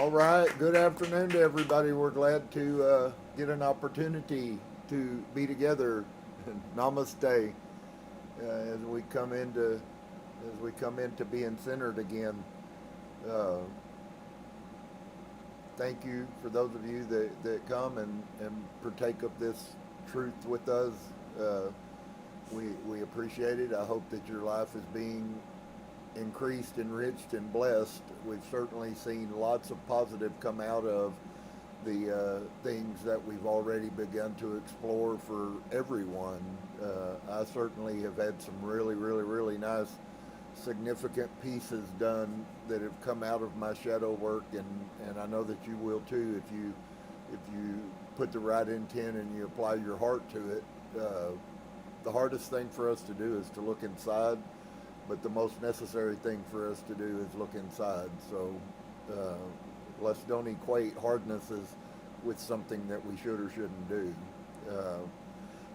All right. Good afternoon to everybody. We're glad to get an opportunity to be together. Namaste. As we come into being centered again. Uh, Thank you for those of you that come and partake of this truth with us. Uh, we appreciate it. I hope that your life is being increased, enriched, and blessed. We've certainly seen lots of positive come out of the things that we've already begun to explore for everyone. I certainly have had some really nice, significant pieces done that have come out of my shadow work, and I know that you will too if you put the right intent and you apply your heart to it. The hardest thing for us to do is to look inside, but the most necessary thing for us to do is look inside. So let's don't equate hardnesses with something that we should or shouldn't do. Uh,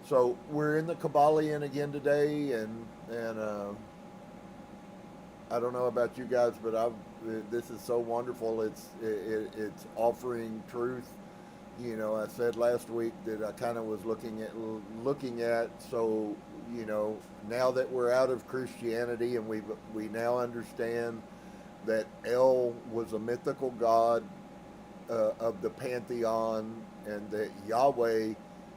so we're in the Kybalion again today, and I don't know about you guys, but this is so wonderful. It's offering truth. You know, I said last week that I kind of was looking at. So now that we're out of Christianity and we now understand that El was a mythical god of the pantheon, and that Yahweh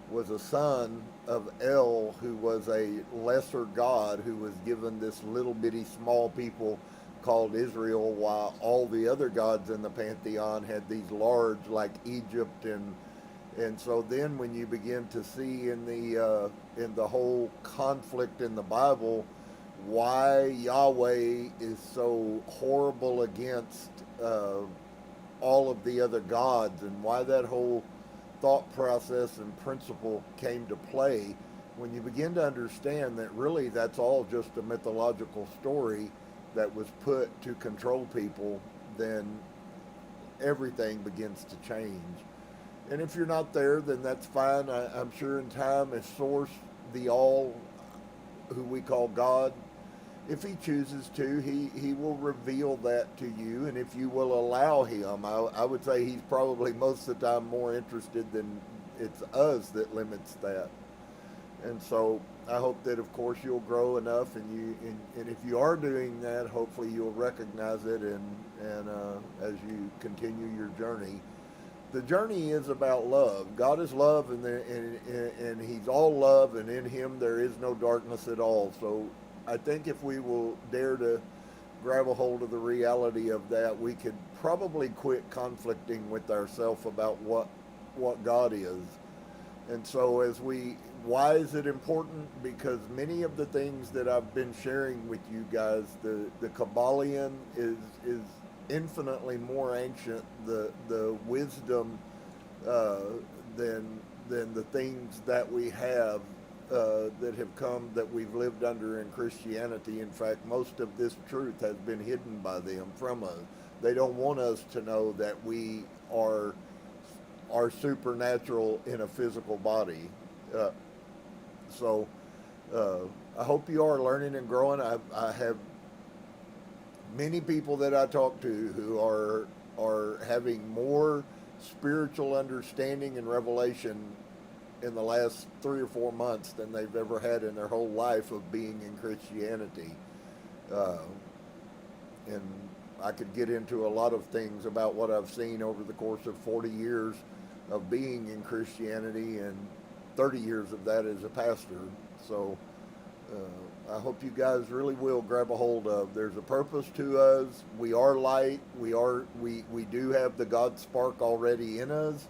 was a son of El, who was a lesser god who was given this little bitty small people called Israel, while all the other gods in the pantheon had these large, like Egypt. And so then when you begin to see in the whole conflict in the Bible why Yahweh is so horrible against all of the other gods, and why that whole thought process and principle came to play, when you begin to understand that really that's all just a mythological story that was put to control people, then everything begins to change. And if you're not there, then that's fine. I'm sure in time, if Source, the All, who we call God, if he chooses to, he will reveal that to you. And if you will allow him, I would say he's probably most of the time more interested than it's us that limits that. And so I hope that, of course, you'll grow enough, and if you are doing that, hopefully you'll recognize it, and as you continue your journey. The journey is about love. God is love, and he's all love, and in him there is no darkness at all. So I think if we will dare to grab a hold of the reality of that, we could probably quit conflicting with ourselves about what God is. And so why is it important? Because many of the things that I've been sharing with you guys, the Kybalion is infinitely more ancient, the wisdom uh, than the things that we have that have come, that we've lived under in Christianity. In fact, most of this truth has been hidden by them from us. They don't want us to know that we are supernatural in a physical body. Uh, so I hope you are learning and growing. I have many people that I talk to who are having more spiritual understanding and revelation in the last 3 or 4 months than they've ever had in their whole life of being in Christianity. Uh, and I could get into a lot of things about what I've seen over the course of 40 years of being in Christianity, and 30 years of that as a pastor. So I hope you guys really will grab a hold of. There's a purpose to us. We are light. We do have the God spark already in us,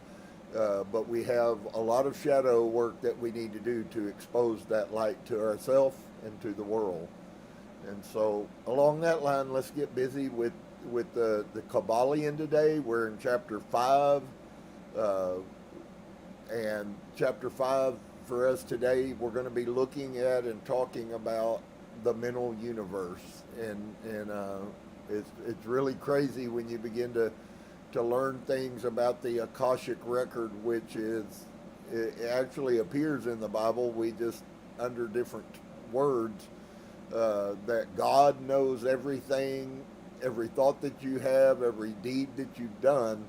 but we have a lot of shadow work that we need to do to expose that light to ourselves and to the world. And so along that line, let's get busy with the Kybalion today. We're in chapter 5. Uh, and chapter 5 for us today, we're going to be looking at and talking about the mental universe. And it's really crazy when you begin to learn things about the Akashic record, which it actually appears in the Bible. We just, under different words, that God knows everything every thought that you have, every deed that you've done.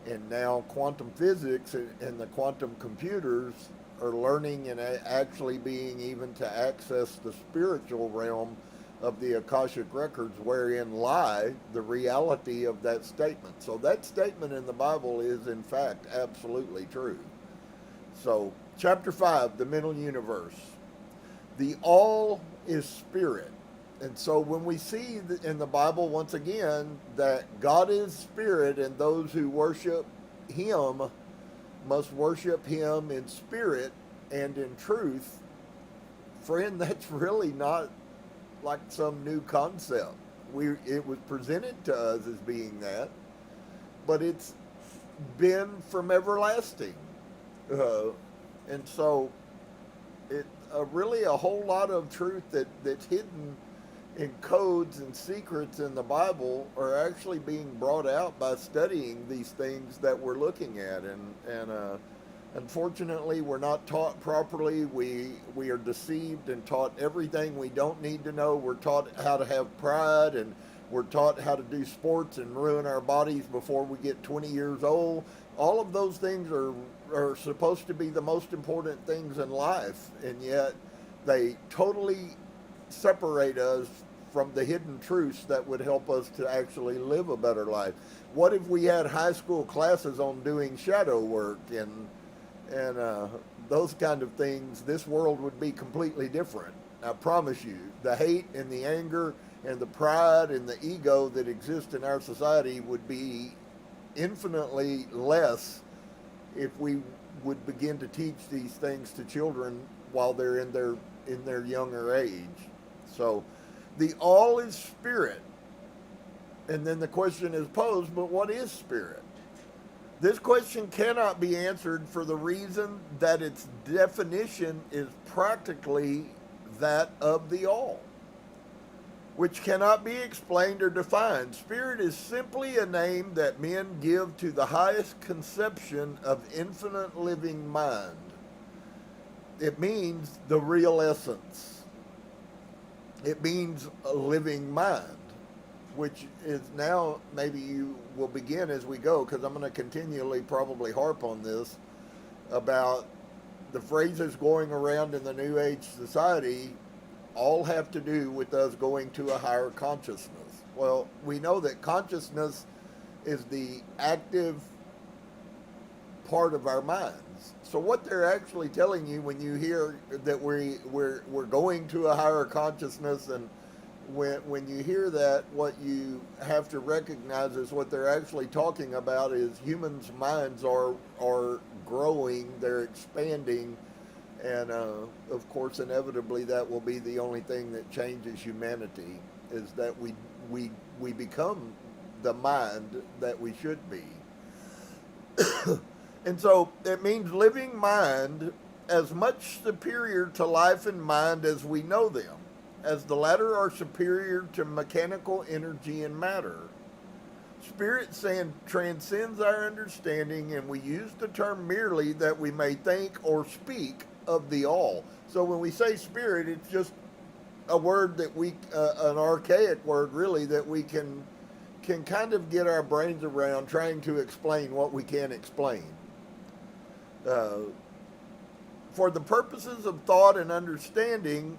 And now quantum physics and the quantum computers are learning and actually being even to access the spiritual realm of the Akashic records, wherein lie the reality of that statement. So that statement in the Bible is in fact absolutely true. So chapter 5, the mental universe. The all is spirit. And so when we see in the Bible, once again, that God is spirit and those who worship him must worship him in spirit and in truth, friend, that's really not like some new concept. It was presented to us as being that, but it's been from everlasting. And so it really a whole lot of truth that's hidden in codes and secrets in the Bible are actually being brought out by studying these things that we're looking at. And unfortunately, we're not taught properly. We are deceived and taught everything we don't need to know. We're taught how to have pride, and we're taught how to do sports and ruin our bodies before we get 20 years old. All of those things are supposed to be the most important things in life, and yet they totally separate us from the hidden truths that would help us to actually live a better life. What if we had high school classes on doing shadow work and those kind of things? This world would be completely different. I promise you. The hate and the anger and the pride and the ego that exist in our society would be infinitely less if we would begin to teach these things to children while they're in their younger age. So the all is spirit. And then the question is posed, but what is spirit? This question cannot be answered for the reason that its definition is practically that of the all, which cannot be explained or defined. Spirit is simply a name that men give to the highest conception of infinite living mind. It means the real essence. It means a living mind, which is now, maybe you will begin as we go, because I'm going to continually probably harp on this, about the phrases going around in the New Age society all have to do with us going to a higher consciousness. Well, we know that consciousness is the active part of our minds. So what they're actually telling you when you hear that we're going to a higher consciousness, and when you hear that, what you have to recognize is what they're actually talking about is humans' minds are growing, they're expanding, and of course, inevitably, that will be the only thing that changes humanity, is that we become the mind that we should be. And so it means living mind as much superior to life and mind as we know them, as the latter are superior to mechanical energy and matter. Spirit transcends our understanding, and we use the term merely that we may think or speak of the all. So when we say spirit, it's just a word that an archaic word really, that we can kind of get our brains around trying to explain what we can't explain. For the purposes of thought and understanding,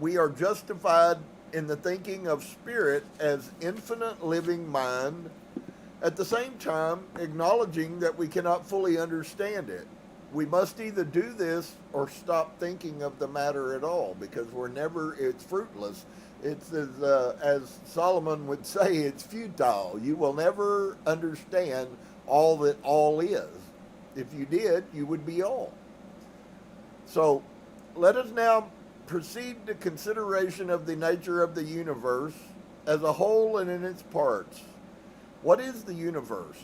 we are justified in the thinking of spirit as infinite living mind, at the same time acknowledging that we cannot fully understand it. We must either do this or stop thinking of the matter at all, because it's fruitless. It's as Solomon would say, it's futile. You will never understand all that all is. If you did, you would be all. So let us now proceed to consideration of the nature of the universe as a whole and in its parts. What is the universe?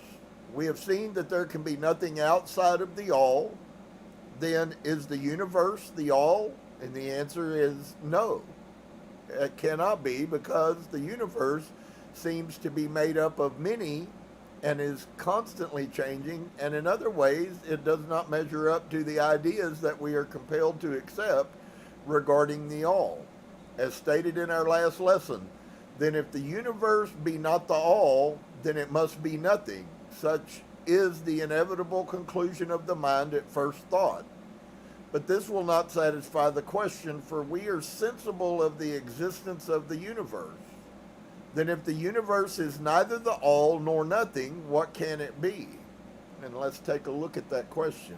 We have seen that there can be nothing outside of the all. Then is the universe the all? And the answer is no. It cannot be, because the universe seems to be made up of many and is constantly changing, and in other ways it does not measure up to the ideas that we are compelled to accept regarding the all. As stated in our last lesson, Then if the universe be not the all, then it must be nothing. Such is the inevitable conclusion of the mind at first thought. But this will not satisfy the question, for we are sensible of the existence of the universe. Then if the universe is neither the all nor nothing, what can it be? And let's take a look at that question.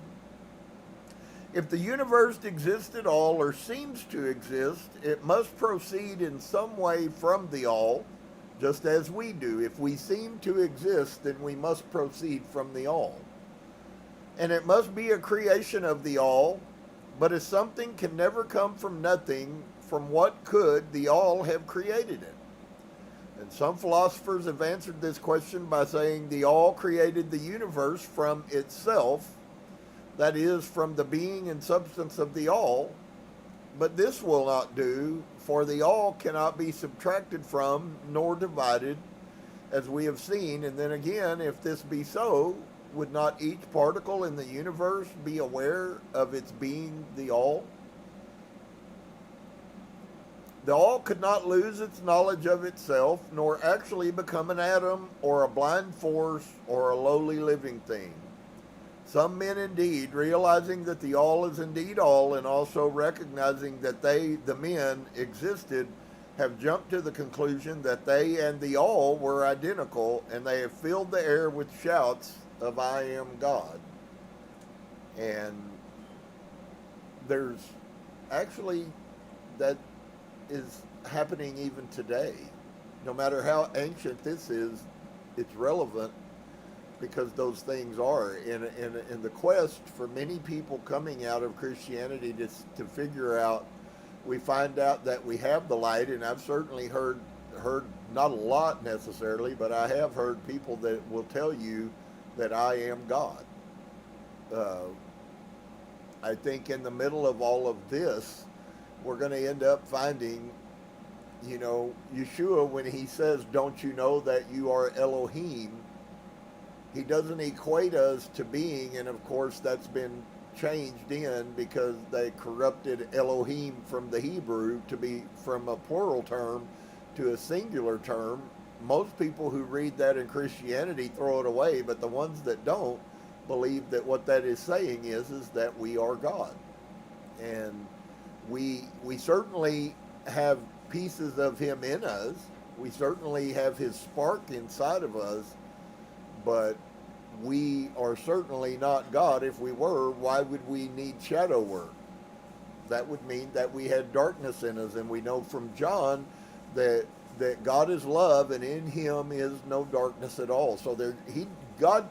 If the universe exists at all or seems to exist, it must proceed in some way from the all, just as we do. If we seem to exist, then we must proceed from the all. And it must be a creation of the all, but as something can never come from nothing, from what could the all have created it? And some philosophers have answered this question by saying the all created the universe from itself, that is, from the being and substance of the all. But this will not do, for the all cannot be subtracted from nor divided, as we have seen. And then again, if this be so, would not each particle in the universe be aware of its being the all? The all could not lose its knowledge of itself, nor actually become an atom or a blind force or a lowly living thing. Some men indeed, realizing that the all is indeed all, and also recognizing that they, the men, existed, have jumped to the conclusion that they and the all were identical, and they have filled the air with shouts of "I am God." And there's actually, that is happening even today. No matter how ancient this is, it's relevant, because those things are in the quest for many people coming out of Christianity to figure out. We find out that we have the light, and I've certainly heard not a lot necessarily, but I have heard people that will tell you that I am God. I think in the middle of all of this, we're going to end up finding, Yeshua, when he says, "Don't you know that you are Elohim?" He doesn't equate us to being, and of course that's been changed in because they corrupted Elohim from the Hebrew to be from a plural term to a singular term. Most people who read that in Christianity throw it away, but the ones that don't believe that what that is saying is that we are God. And we certainly have pieces of him in us. We certainly have his spark inside of us, but we are certainly not God. If we were, why would we need shadow work? That would mean that we had darkness in us, and we know from John that God is love, and in him is no darkness at all. So God,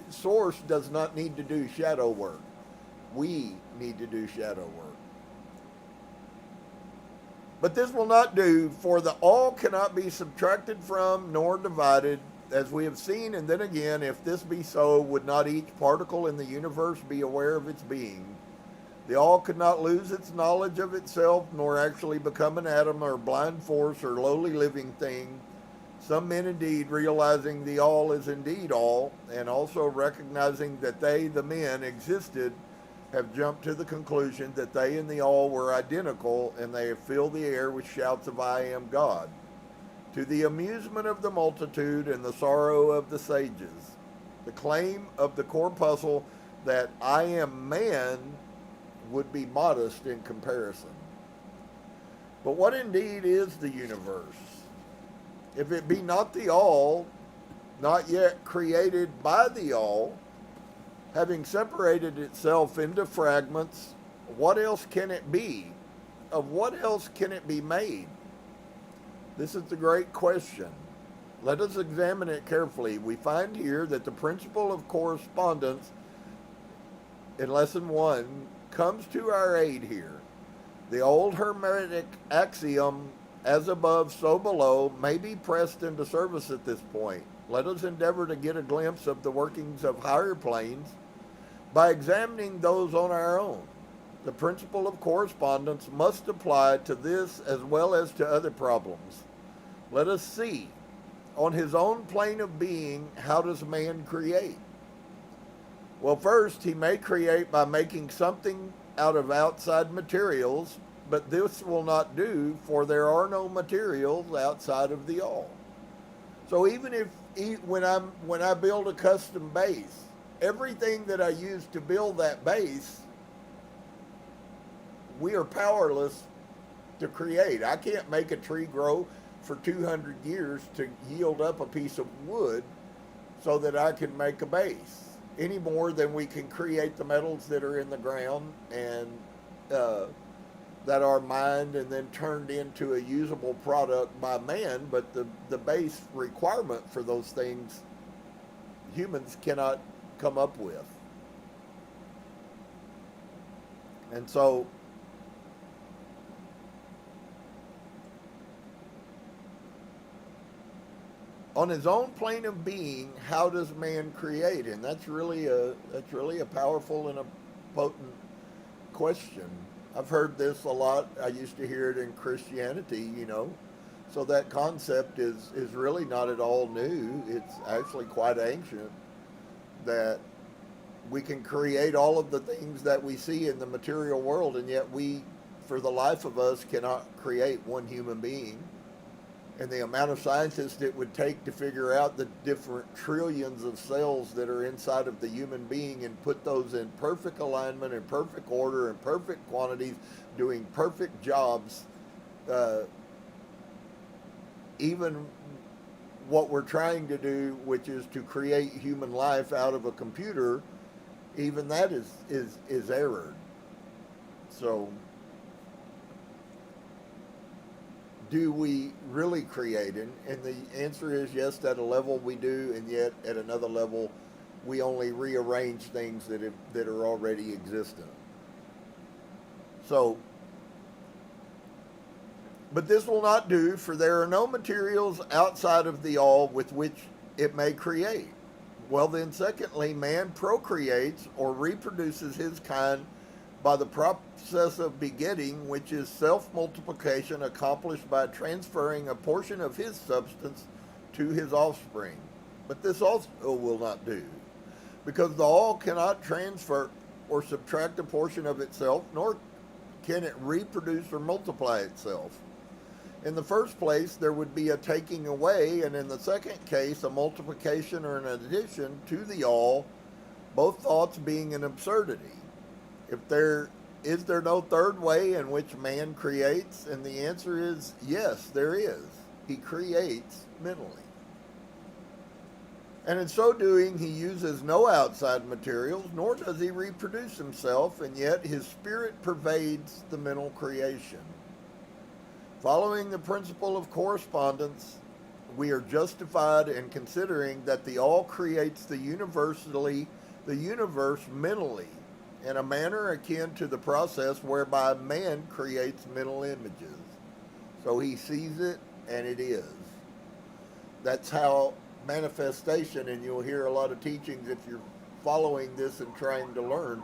source, does not need to do shadow work. We need to do shadow work. But this will not do, for the all cannot be subtracted from nor divided, as we have seen. And then again, if this be so, would not each particle in the universe be aware of its being? The all could not lose its knowledge of itself, nor actually become an atom or blind force or lowly living thing. Some men indeed, realizing the all is indeed all, and also recognizing that they, the men, existed, have jumped to the conclusion that they and the all were identical, and they have filled the air with shouts of "I am God," to the amusement of the multitude and the sorrow of the sages. The claim of the corpuscle that "I am man" would be modest in comparison. But what indeed is the universe? If it be not the all, not yet created by the all, having separated itself into fragments, what else can it be? Of what else can it be made? This is the great question. Let us examine it carefully. We find here that the principle of correspondence in Lesson 1 comes to our aid here. The old Hermetic axiom, "as above, so below," may be pressed into service at this point. Let us endeavor to get a glimpse of the workings of higher planes by examining those on our own. The principle of correspondence must apply to this as well as to other problems. Let us see, on his own plane of being, how does man create? Well, first, he may create by making something out of outside materials, but this will not do, for there are no materials outside of the all. So even if when I build a custom base, everything that I use to build that base, we are powerless to create. I can't make a tree grow for 200 years to yield up a piece of wood so that I can make a base, any more than we can create the metals that are in the ground and that are mined and then turned into a usable product by man. But the base requirement for those things, humans cannot come up with. And so on his own plane of being, how does man create? And that's really a powerful and a potent question. I've heard this a lot. I used to hear it in Christianity, So that concept is really not at all new. It's actually quite ancient, that we can create all of the things that we see in the material world, and yet we, for the life of us, cannot create one human being. And the amount of scientists it would take to figure out the different trillions of cells that are inside of the human being and put those in perfect alignment and perfect order and perfect quantities, doing perfect jobs, even what we're trying to do, which is to create human life out of a computer, even that is error. So do we really create? And the answer is yes, at a level we do, and yet at another level we only rearrange things that are already existent. So, but this will not do, for there are no materials outside of the all with which it may create. Well then, secondly, man procreates or reproduces his kind by the process of begetting, which is self-multiplication accomplished by transferring a portion of his substance to his offspring. But this also will not do, because the all cannot transfer or subtract a portion of itself, nor can it reproduce or multiply itself. In the first place, there would be a taking away, and in the second case, a multiplication or an addition to the all, both thoughts being an absurdity. Is there no third way in which man creates? And the answer is yes, there is. He creates mentally. And in so doing, he uses no outside materials, nor does he reproduce himself, and yet his spirit pervades the mental creation. Following the principle of correspondence, we are justified in considering that the all creates the universe mentally, in a manner akin to the process whereby man creates mental images. So he sees it and it is. That's how manifestation, and you'll hear a lot of teachings if you're following this and trying to learn,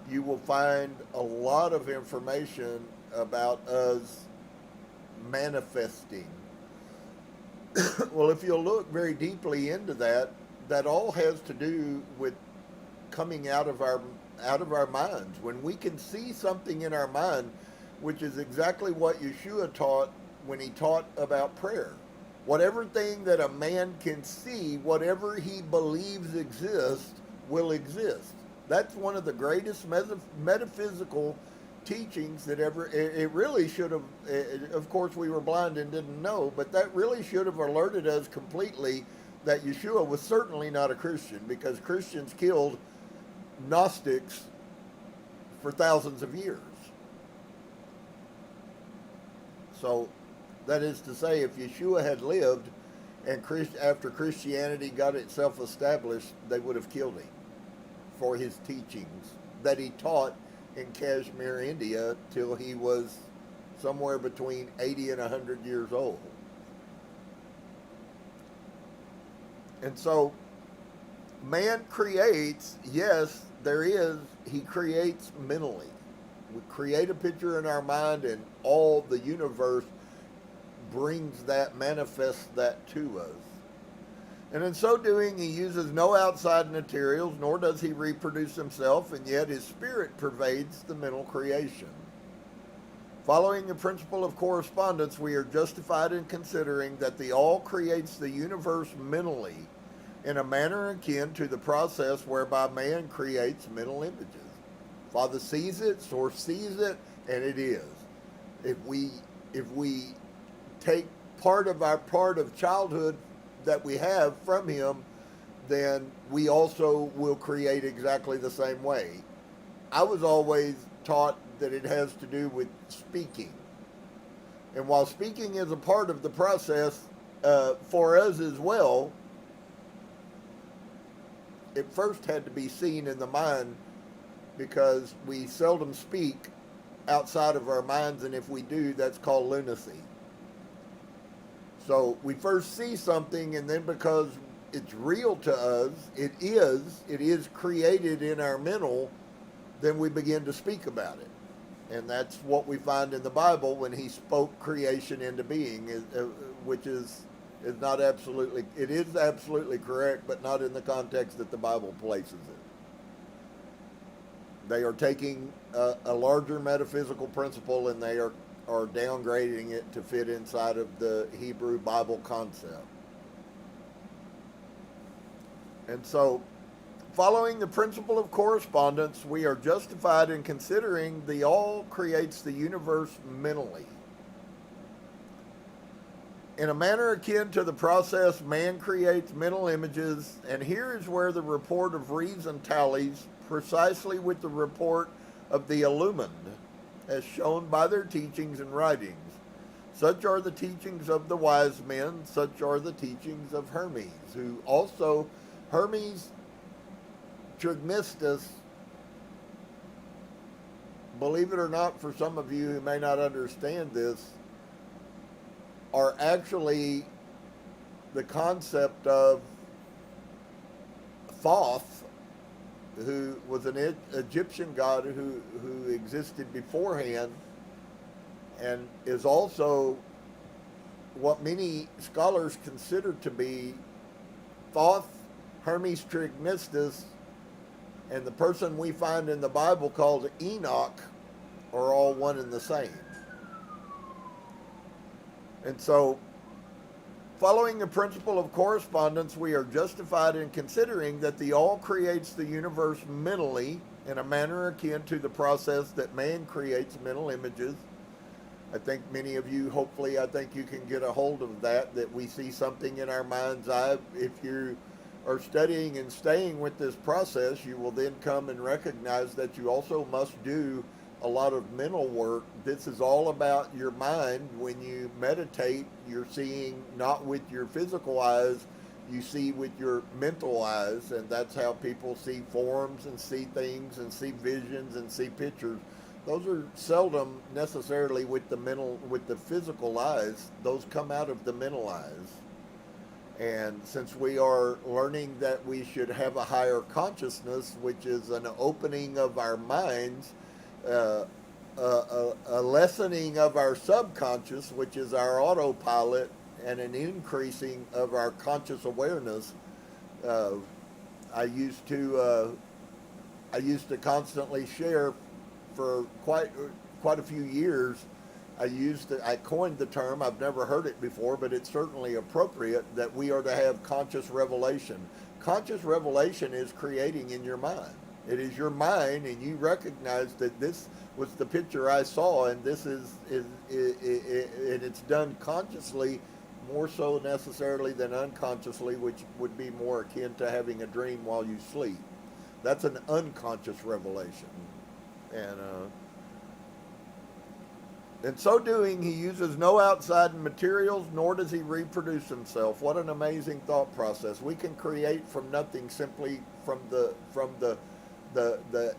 you will find a lot of information about us manifesting. Well, if you'll look very deeply into that, that all has to do with coming out of our minds. When we can see something in our mind, which is exactly what Yahusha taught when he taught about prayer. Whatever thing that a man can see, whatever he believes exists, will exist. That's one of the greatest metaphysical teachings that ever, it really should have, of course we were blind and didn't know, but that really should have alerted us completely that Yahusha was certainly not a Christian, because Christians killed Gnostics for thousands of years. So that is to say, if Yahusha had lived and after Christianity got itself established, they would have killed him for his teachings that he taught in Kashmir, India, till he was somewhere between 80 and 100 years old. And so man creates, yes, he creates mentally. We create a picture in our mind, and all the universe brings that, manifests that to us. And in so doing, he uses no outside materials, nor does he reproduce himself, and yet his spirit pervades the mental creation. Following the principle of correspondence, we are justified in considering that the all creates the universe mentally in a manner akin to the process whereby man creates mental images. Father sees it, Source sees it, and it is. If we take part of childhood that we have from him, then we also will create exactly the same way. I was always taught that it has to do with speaking. And while speaking is a part of the process for us as well, it first had to be seen in the mind, because we seldom speak outside of our minds, and if we do, that's called lunacy. So we first see something, and then because it's real to us, it is created in our mental, then we begin to speak about it. And that's what we find in the Bible when he spoke creation into being, which is not absolutely, it is absolutely correct, but not in the context that the Bible places it. They are taking a larger metaphysical principle, and they are downgrading it to fit inside of the Hebrew Bible concept. And so, following the principle of correspondence, we are justified in considering the all creates the universe mentally. In a manner akin to the process man creates mental images, and here is where the report of reason tallies precisely with the report of the illumined, as shown by their teachings and writings. Such are the teachings of the wise men, such are the teachings of Hermes, who also, Hermes Trismegistus, believe it or not, for some of you who may not understand this, are actually the concept of Thoth, who was an Egyptian god who existed beforehand, and is also what many scholars consider to be Thoth, Hermes Trismegistus, and the person we find in the Bible called Enoch are all one and the same. And so, following the principle of correspondence, we are justified in considering that the all creates the universe mentally in a manner akin to the process that man creates mental images. I think many of you, hopefully, I think you can get a hold of that we see something in our mind's eye. If you are studying and staying with this process, you will then come and recognize that you also must do a lot of mental work. This is all about your mind. When you meditate, you're seeing not with your physical eyes, you see with your mental eyes, and that's how people see forms and see things and see visions and see pictures. Those are seldom necessarily with the physical eyes. Those come out of the mental eyes. And since we are learning that we should have a higher consciousness, which is an opening of our minds, a lessening of our subconscious, which is our autopilot, and an increasing of our conscious awareness. I used to constantly share for quite a few years. I coined the term. I've never heard it before, but it's certainly appropriate, that we are to have conscious revelation. Conscious revelation is creating in your mind. It is your mind, and you recognize that this was the picture I saw, and this and it's done consciously, more so necessarily than unconsciously, which would be more akin to having a dream while you sleep. That's an unconscious revelation. And in so doing, he uses no outside materials, nor does he reproduce himself. What an amazing thought process. We can create from nothing, simply from the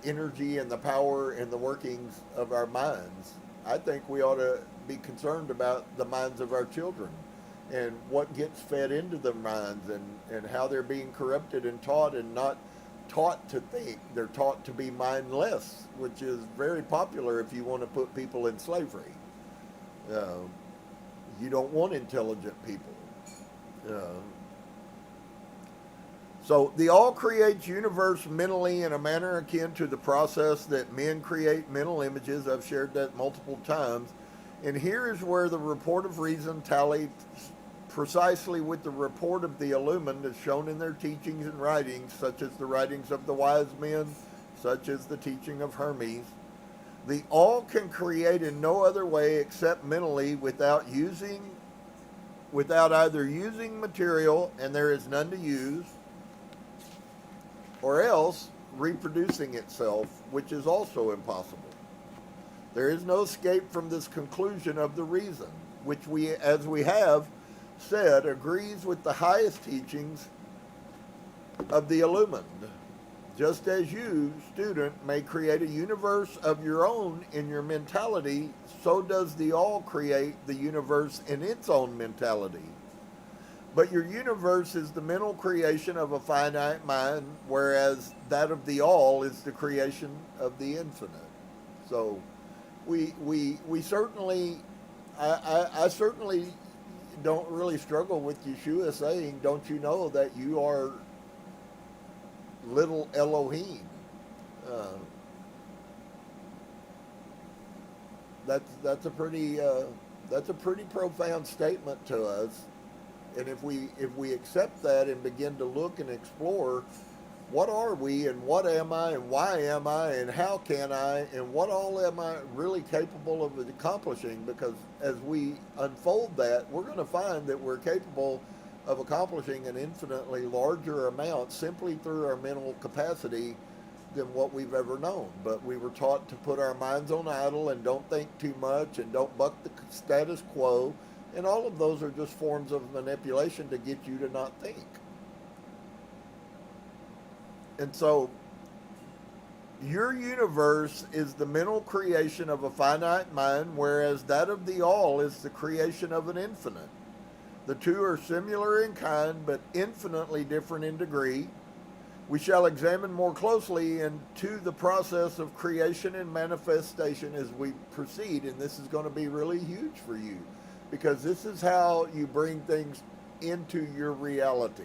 energy and the power and the workings of our minds. I think we ought to be concerned about the minds of our children and what gets fed into their minds, and how they're being corrupted and taught, and not taught to think. They're taught to be mindless, which is very popular if you want to put people in slavery. You don't want intelligent people. So the all creates universe mentally in a manner akin to the process that men create mental images. I've shared that multiple times. And here is where the report of reason tallies precisely with the report of the illumined as shown in their teachings and writings, such as the writings of the wise men, such as the teaching of Hermes. The all can create in no other way except mentally without either using material, and there is none to use, or else reproducing itself, which is also impossible. There is no escape from this conclusion of the reason, which we, as we have said, agrees with the highest teachings of the illumined. Just as you, student, may create a universe of your own in your mentality, so does the all create the universe in its own mentality. But your universe is the mental creation of a finite mind, whereas that of the all is the creation of the infinite. So we certainly, I certainly don't really struggle with Yeshua saying, don't you know that you are little Elohim? That's a pretty profound statement to us. And if we accept that and begin to look and explore, what are we and what am I and why am I and how can I and what all am I really capable of accomplishing? Because as we unfold that, we're going to find that we're capable of accomplishing an infinitely larger amount simply through our mental capacity than what we've ever known. But we were taught to put our minds on idle and don't think too much and don't buck the status quo. And all of those are just forms of manipulation to get you to not think. And so your universe is the mental creation of a finite mind, whereas that of the all is the creation of an infinite. The two are similar in kind, but infinitely different in degree. We shall examine more closely into the process of creation and manifestation as we proceed, and this is going to be really huge for you, because this is how you bring things into your reality.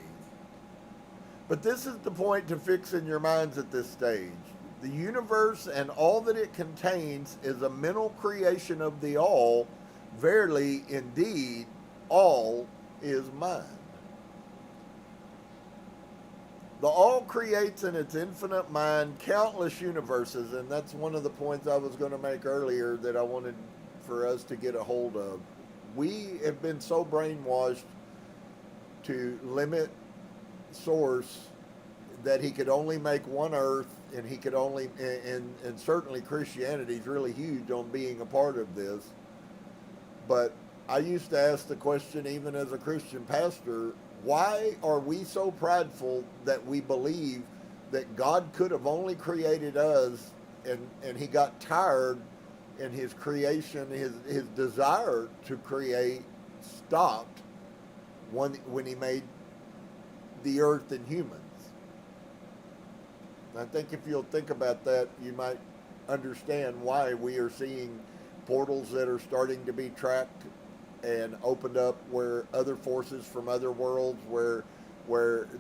But this is the point to fix in your minds at this stage. The universe and all that it contains is a mental creation of the all. Verily, indeed, all is mind. The all creates in its infinite mind countless universes, and that's one of the points I was going to make earlier that I wanted for us to get a hold of. We have been so brainwashed to limit Source that he could only make one earth, and he could only, and certainly Christianity is really huge on being a part of this. But I used to ask the question, even as a Christian pastor, why are we so prideful that we believe that God could have only created us, and he got tired, and his creation, his desire to create stopped when he made the earth and humans? I think if you'll think about that, you might understand why we are seeing portals that are starting to be tracked and opened up, where other forces from other worlds, where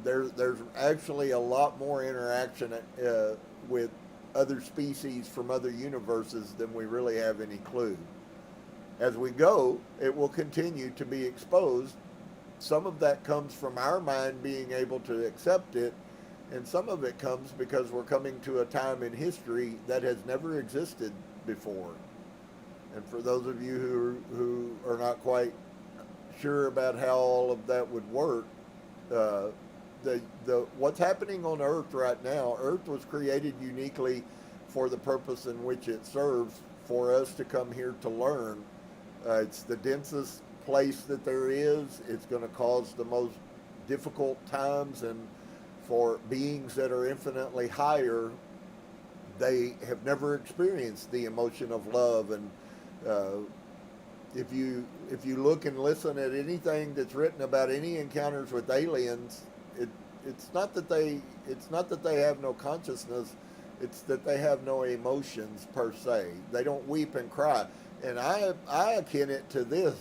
there's actually a lot more interaction with other species from other universes than we really have any clue. As we go, it will continue to be exposed. Some of that comes from our mind being able to accept it, and some of it comes because we're coming to a time in history that has never existed before. And for those of you who are not quite sure about how all of that would work, what's happening on Earth right now, Earth was created uniquely for the purpose in which it serves, for us to come here to learn. It's the densest place that there is. It's going to cause the most difficult times, and for beings that are infinitely higher, they have never experienced the emotion of love. And if you look and listen at anything that's written about any encounters with aliens, it's not that they have no consciousness, it's that they have no emotions per se. They don't weep and cry. And I akin it to this.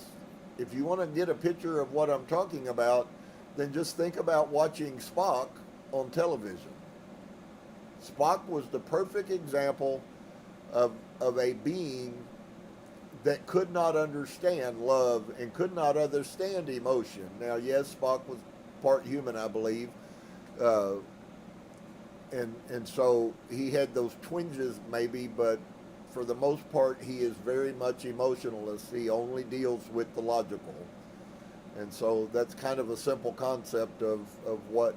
If you want to get a picture of what I'm talking about, then just think about watching Spock on television. Spock was the perfect example of a being that could not understand love and could not understand emotion. Now, yes, Spock was part human, I believe, uh, and so he had those twinges maybe, but for the most part, he is very much emotionless. He only deals with the logical, and so that's kind of a simple concept of what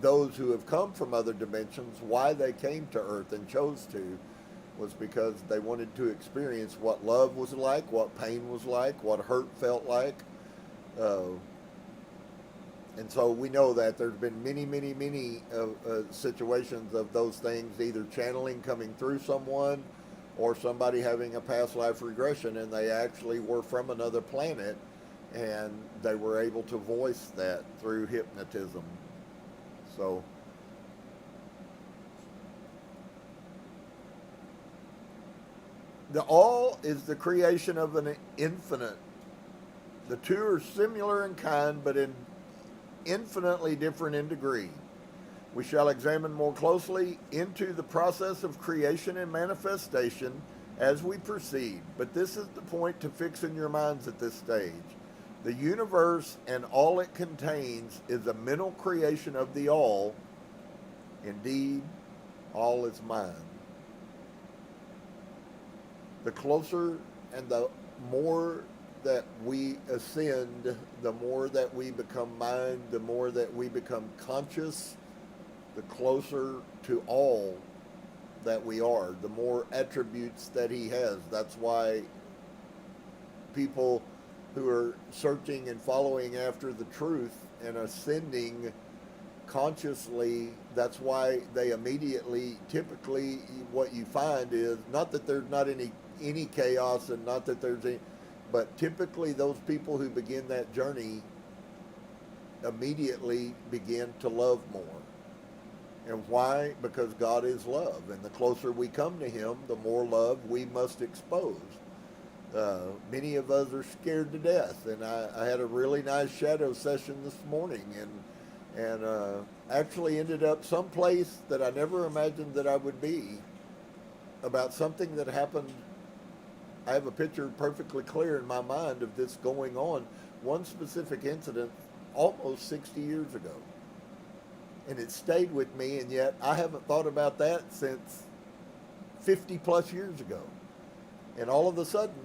those who have come from other dimensions, why they came to Earth and chose to, was because they wanted to experience what love was like, what pain was like, what hurt felt like. Uh, and so we know that there's been many situations of those things, either channeling coming through someone or somebody having a past life regression, and they actually were from another planet, and they were able to voice that through hypnotism. So the all is the creation of an infinite. The two are similar in kind, but in infinitely different in degree. We shall examine more closely into the process of creation and manifestation as we proceed, but this is the point to fix in your minds at this stage. The universe and all it contains is a mental creation of the all. Indeed, all is mind. The closer and the more that we ascend, the more that we become mind, the more that we become conscious, the closer to all that we are, the more attributes that he has. That's why people who are searching and following after the truth and ascending consciously, that's why they immediately, typically what you find is, not that there's not any chaos and not that there's any, but typically those people who begin that journey immediately begin to love more. And why? Because God is love, and the closer we come to him, the more love we must expose. Many of us are scared to death, and I had a really nice shadow session this morning, and actually ended up someplace that I never imagined that I would be, about something that happened. I have a picture perfectly clear in my mind of this going on, one specific incident almost 60 years ago. And it stayed with me, and yet I haven't thought about that since 50 plus years ago. And all of a sudden,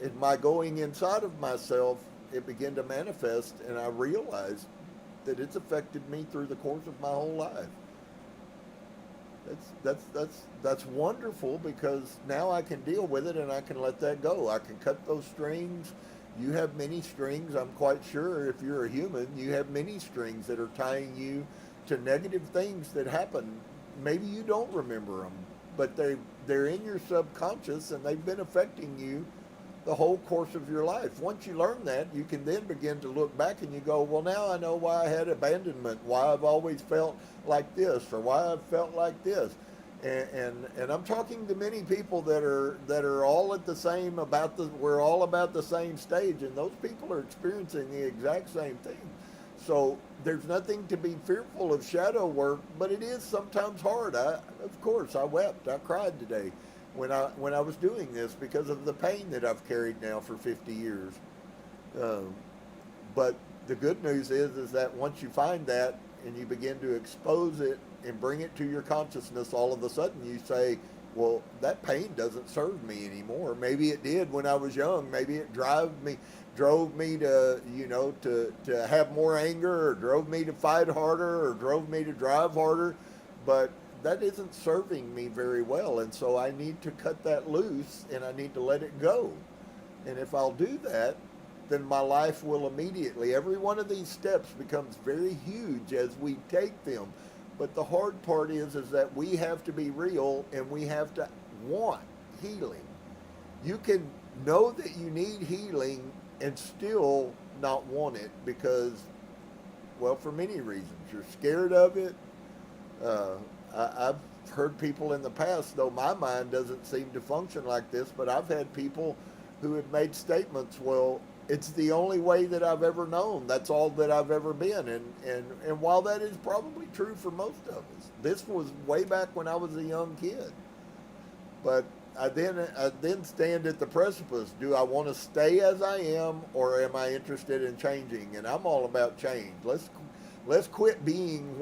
in my going inside of myself, it began to manifest, and I realized that it's affected me through the course of my whole life. That's wonderful, because now I can deal with it and I can let that go. I can cut those strings. You have many strings. I'm quite sure if you're a human, you have many strings that are tying you to negative things that happen. Maybe you don't remember them, but they're in your subconscious, and they've been affecting you the whole course of your life. Once you learn that, you can then begin to look back and you go, well, now I know why I had abandonment, why I've always felt like this, or why I've felt like this. And I'm talking to many people that are all at the same, we're all about the same stage, and those people are experiencing the exact same thing. So there's nothing to be fearful of shadow work, but it is sometimes hard. Of course, I wept, I cried today when I was doing this, because of the pain that I've carried now for 50 years. But the good news is that once you find that and you begin to expose it and bring it to your consciousness, all of a sudden you say, well, that pain doesn't serve me anymore. Maybe it did when I was young. Maybe it drove me to, to have more anger, or drove me to fight harder, or drove me to drive harder. But that isn't serving me very well. And so I need to cut that loose, and I need to let it go. And if I'll do that, then my life will immediately, every one of these steps becomes very huge as we take them. But the hard part is that we have to be real, and we have to want healing. You can know that you need healing and still not want it because, well, for many reasons. You're scared of it. I've heard people in the past, though my mind doesn't seem to function like this, but I've had people who have made statements, well, it's the only way that I've ever known. That's all that I've ever been. And while that is probably true for most of us, this was way back when I was a young kid. But I then stand at the precipice. Do I want to stay as I am, or am I interested in changing? And I'm all about change. Let's quit being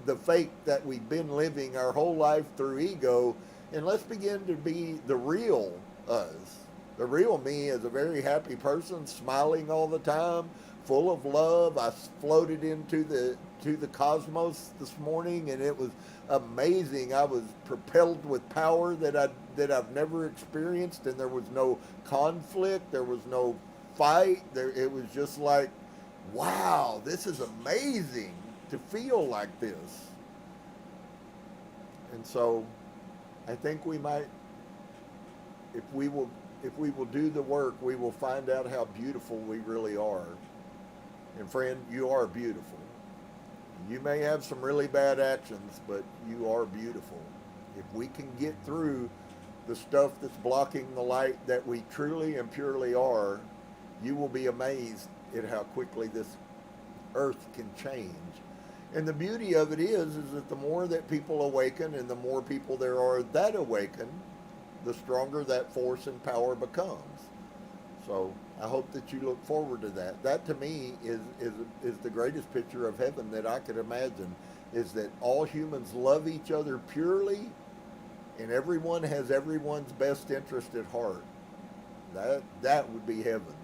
the fake that we've been living our whole life through ego, and let's begin to be the real us. The real me is a very happy person, smiling all the time, full of love. I floated into the cosmos this morning, and it was amazing. I was propelled with power that I've never experienced, and there was no conflict, there was no fight. It was just like, wow, this is amazing to feel like this. And so, I think we might, if we will do the work, we will find out how beautiful we really are. And friend, you are beautiful. You may have some really bad actions, but you are beautiful. If we can get through the stuff that's blocking the light that we truly and purely are, you will be amazed at how quickly this earth can change. And the beauty of it is that the more that people awaken and the more people there are that awaken, the stronger that force and power becomes. So I hope that you look forward to that. That to me is the greatest picture of heaven that I could imagine, is that all humans love each other purely and everyone has everyone's best interest at heart. That would be heaven.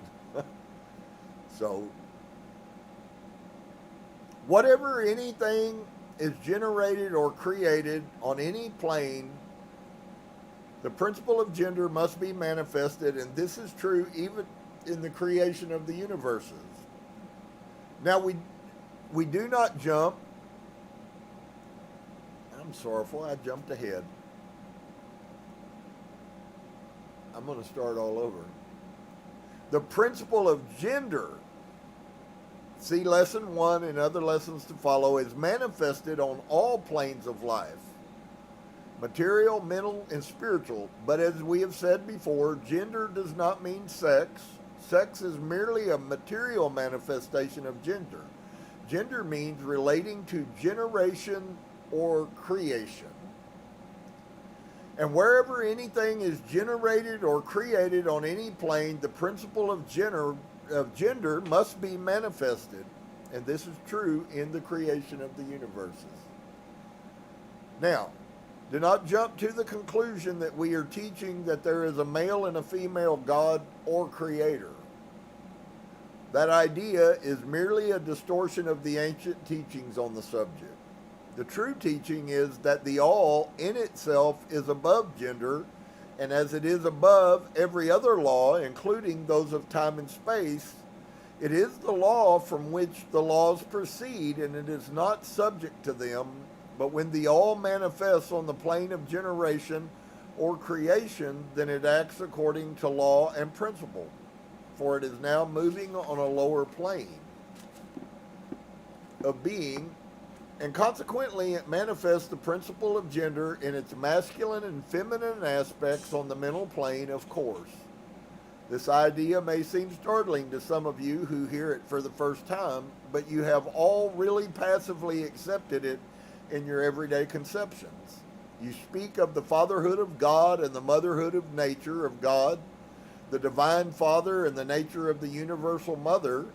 So whatever anything is generated or created on any plane, the principle of gender must be manifested, and this is true even in the creation of the universes. Now we do not jump. I'm sorrowful, I jumped ahead. I'm going to start all over. The principle of gender, see lesson 1 and other lessons to follow, is manifested on all planes of life. Material, mental, and spiritual. But as we have said before, gender does not mean sex. Sex is merely a material manifestation of gender. Gender means relating to generation or creation. And wherever anything is generated or created on any plane, the principle of gender must be manifested. And this is true in the creation of the universes. Now, do not jump to the conclusion that we are teaching that there is a male and a female God or creator. That idea is merely a distortion of the ancient teachings on the subject. The true teaching is that the all in itself is above gender, and as it is above every other law, including those of time and space, it is the law from which the laws proceed, and it is not subject to them. But when the all manifests on the plane of generation or creation, then it acts according to law and principle, for it is now moving on a lower plane of being, and consequently it manifests the principle of gender in its masculine and feminine aspects on the mental plane, of course. This idea may seem startling to some of you who hear it for the first time, but you have all really passively accepted it in your everyday conceptions. You speak of the fatherhood of God and the motherhood of nature of God, the divine Father and the nature of the universal mother,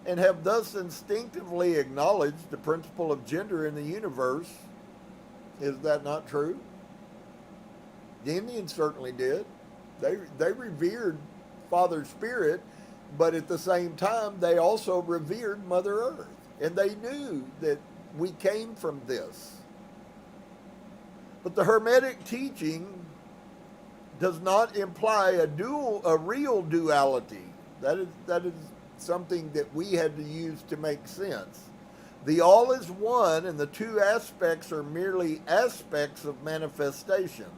and have thus instinctively acknowledged the principle of gender in the universe. Is that not true? The Indians certainly did. They revered Father Spirit, but at the same time they also revered Mother Earth, and they knew that we came from this. But the Hermetic teaching does not imply a real duality. That is something that we had to use to make sense. The all is one, and the two aspects are merely aspects of manifestation.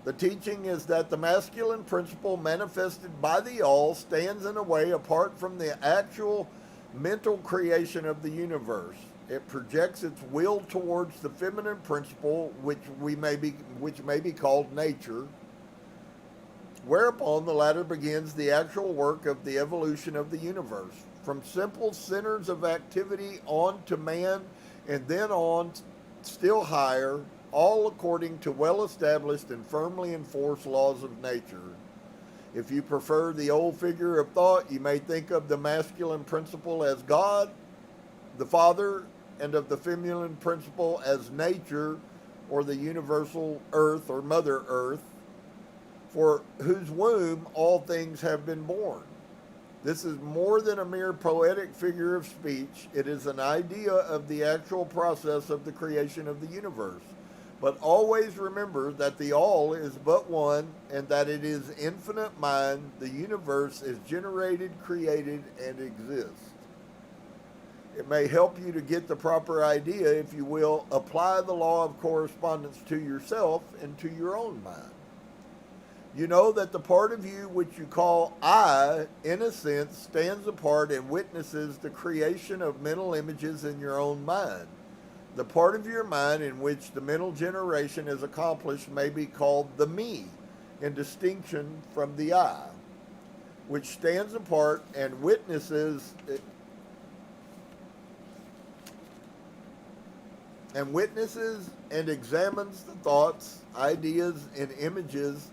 The teaching is that the masculine principle manifested by the all stands in a way apart from the actual mental creation of the universe. It projects its will towards the feminine principle, which may be called nature, Whereupon the latter begins the actual work of the evolution of the universe, from simple centers of activity on to man, and then on still higher, all according to well established and firmly enforced laws of nature. If you prefer the old figure of thought, you may think of the masculine principle as God, the Father, and of the feminine principle as nature, or the universal earth, or Mother Earth, for whose womb all things have been born. This is more than a mere poetic figure of speech. It is an idea of the actual process of the creation of the universe. But always remember that the all is but one, and that it is infinite mind. The universe is generated, created, and exists. It may help you to get the proper idea if you will apply the law of correspondence to yourself and to your own mind. You know that the part of you which you call I, in a sense, stands apart and witnesses the creation of mental images in your own mind. The part of your mind in which the mental generation is accomplished may be called the me, in distinction from the I, which stands apart and witnesses and examines the thoughts, ideas, and images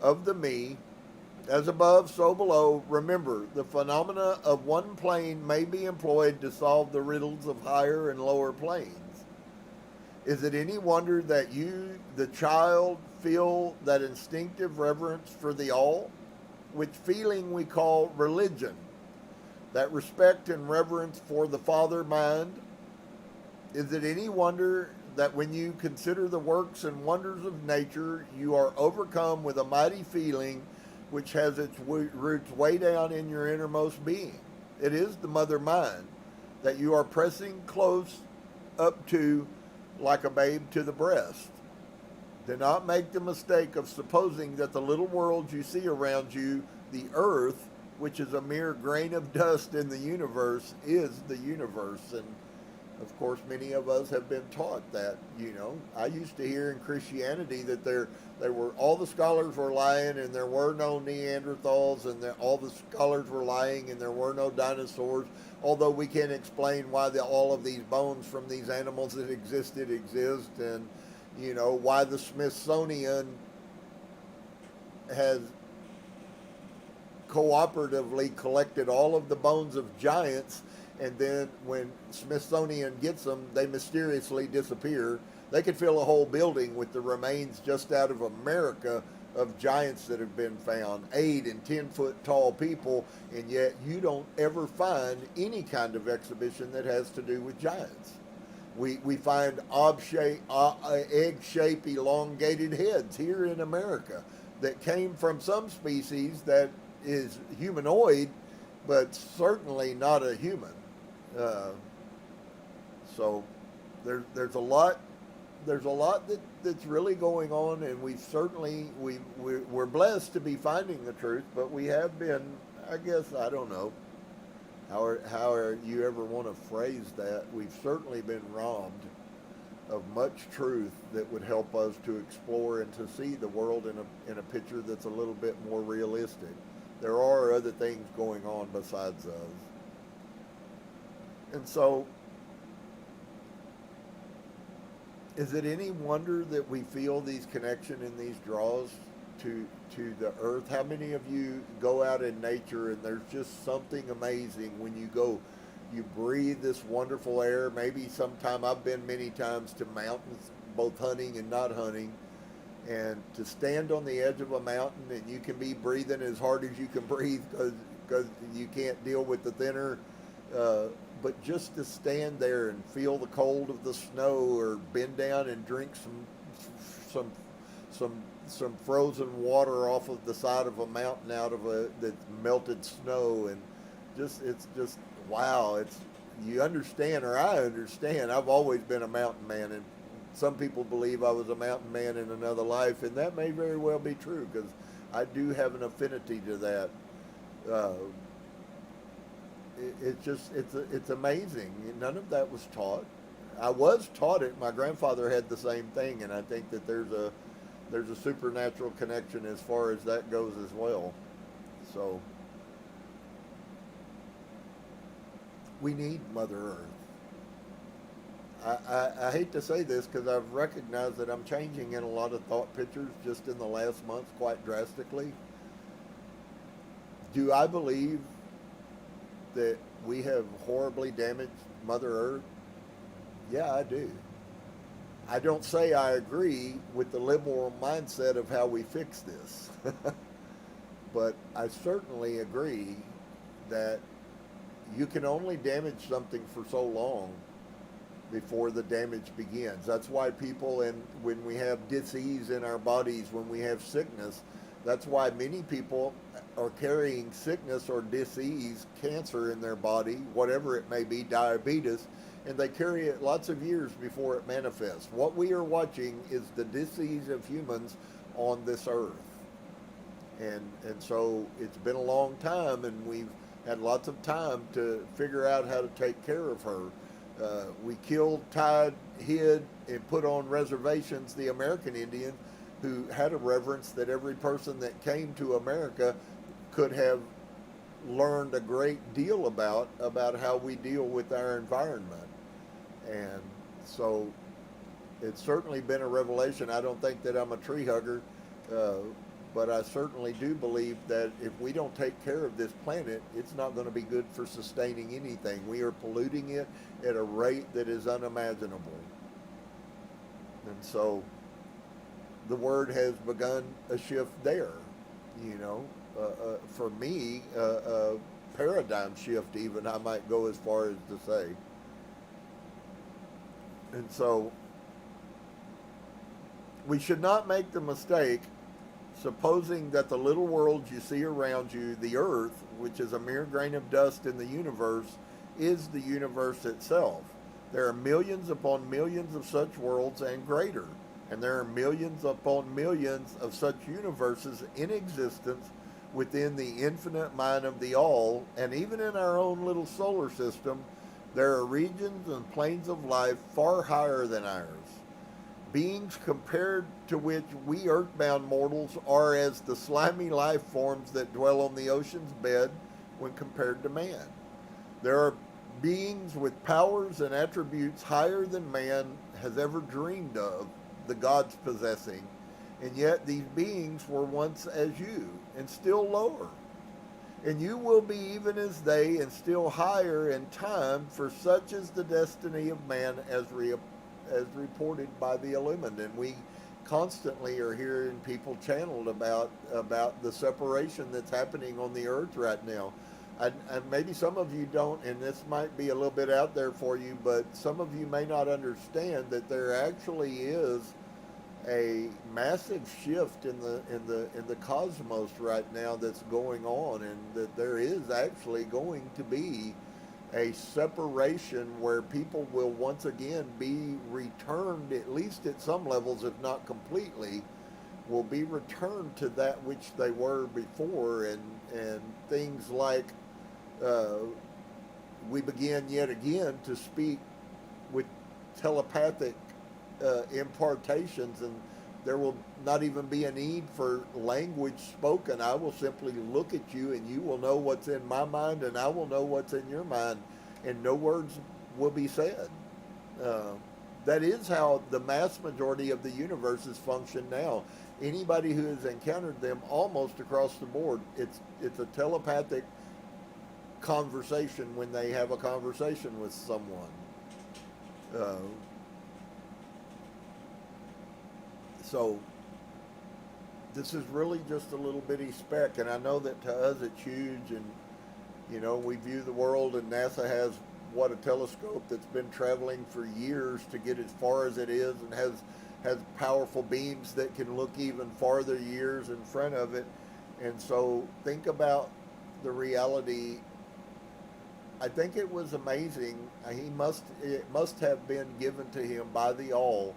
of the me, as above, so below. Remember, the phenomena of one plane may be employed to solve the riddles of higher and lower planes. Is it any wonder that you, the child, feel that instinctive reverence for the all, which feeling we call religion, that respect and reverence for the Father mind? Is it any wonder that when you consider the works and wonders of nature, you are overcome with a mighty feeling which has its roots way down in your innermost being? It is the mother mind that you are pressing close up to like a babe to the breast. Do not make the mistake of supposing that the little world you see around you, the earth, which is a mere grain of dust in the universe, is the universe. And of course, many of us have been taught that. I used to hear in Christianity that there were, all the scholars were lying, and there were no Neanderthals, and all the scholars were lying, and there were no dinosaurs. Although we can't explain why all of these bones from these animals that exist, and why the Smithsonian has cooperatively collected all of the bones of giants, and then when Smithsonian gets them, they mysteriously disappear. They could fill a whole building with the remains just out of America of giants that have been found, 8 and 10 foot tall people, and yet you don't ever find any kind of exhibition that has to do with giants. We find egg-shaped elongated heads here in America that came from some species that is humanoid, but certainly not a human. So there's a lot that's really going on, and we're blessed to be finding the truth, but we have been, I guess, I don't know how you ever want to phrase that. We've certainly been robbed of much truth that would help us to explore and to see the world in a picture that's a little bit more realistic. There are other things going on besides us. And so, is it any wonder that we feel these connections and these draws to the earth? How many of you go out in nature and there's just something amazing when you go, you breathe this wonderful air? Maybe sometime, I've been many times to mountains, both hunting and not hunting, and to stand on the edge of a mountain and you can be breathing as hard as you can breathe because you can't deal with the thinner, but just to stand there and feel the cold of the snow, or bend down and drink some frozen water off of the side of a mountain out of that's melted snow, and it's just wow. You understand, or I understand. I've always been a mountain man, and some people believe I was a mountain man in another life, and that may very well be true because I do have an affinity to that. It's amazing. None of that was taught. I was taught it. My grandfather had the same thing, and I think that there's there's a supernatural connection as far as that goes as well. So we need Mother Earth. I hate to say this because I've recognized that I'm changing in a lot of thought pictures just in the last month quite drastically. Do I believe that we have horribly damaged Mother Earth? Yeah, I do. I don't say I agree with the liberal mindset of how we fix this, but I certainly agree that you can only damage something for so long before the damage begins. That's why people, and when we have disease in our bodies, when we have sickness, that's why many people are carrying sickness or disease, cancer in their body, whatever it may be, diabetes, and they carry it lots of years before it manifests. What we are watching is the disease of humans on this earth. And so it's been a long time, and we've had lots of time to figure out how to take care of her. We killed, tied, hid, and put on reservations the American Indian, who had a reverence that every person that came to America could have learned a great deal about how we deal with our environment. And so it's certainly been a revelation. I don't think that I'm a tree hugger, but I certainly do believe that if we don't take care of this planet, it's not going to be good for sustaining anything. We are polluting it at a rate that is unimaginable. And so the word has begun a shift there, you know. For me, a paradigm shift even, I might go as far as to say. And so we should not make the mistake supposing that the little world you see around you, the earth, which is a mere grain of dust in the universe, is the universe itself. There are millions upon millions of such worlds and greater, and there are millions upon millions of such universes in existence within the infinite mind of the all, and even in our own little solar system, there are regions and planes of life far higher than ours. Beings compared to which we earthbound mortals are as the slimy life forms that dwell on the ocean's bed when compared to man. There are beings with powers and attributes higher than man has ever dreamed of, the gods possessing, and yet these beings were once as you, and still lower. And you will be even as they, and still higher in time, for such is the destiny of man as reported by the Illumined. And we constantly are hearing people channeled about the separation that's happening on the earth right now. And maybe some of you don't, and this might be a little bit out there for you, but some of you may not understand that there actually is a massive shift in the cosmos right now that's going on, and that there is actually going to be a separation where people will once again be returned, at least at some levels, if not completely, will be returned to that which they were before, and things like we begin yet again to speak with telepathic impartations, and there will not even be a need for language spoken. I will simply look at you, and you will know what's in my mind, and I will know what's in your mind, and no words will be said. That is how the mass majority of the universes function now. Anybody who has encountered them almost across the board, it's a telepathic conversation when they have a conversation with someone. So this is really just a little bitty speck, and I know that to us it's huge, and you know, we view the world, and NASA has a telescope that's been traveling for years to get as far as it is, and has powerful beams that can look even farther years in front of it. And so think about the reality. I think it was amazing. It must have been given to him by the all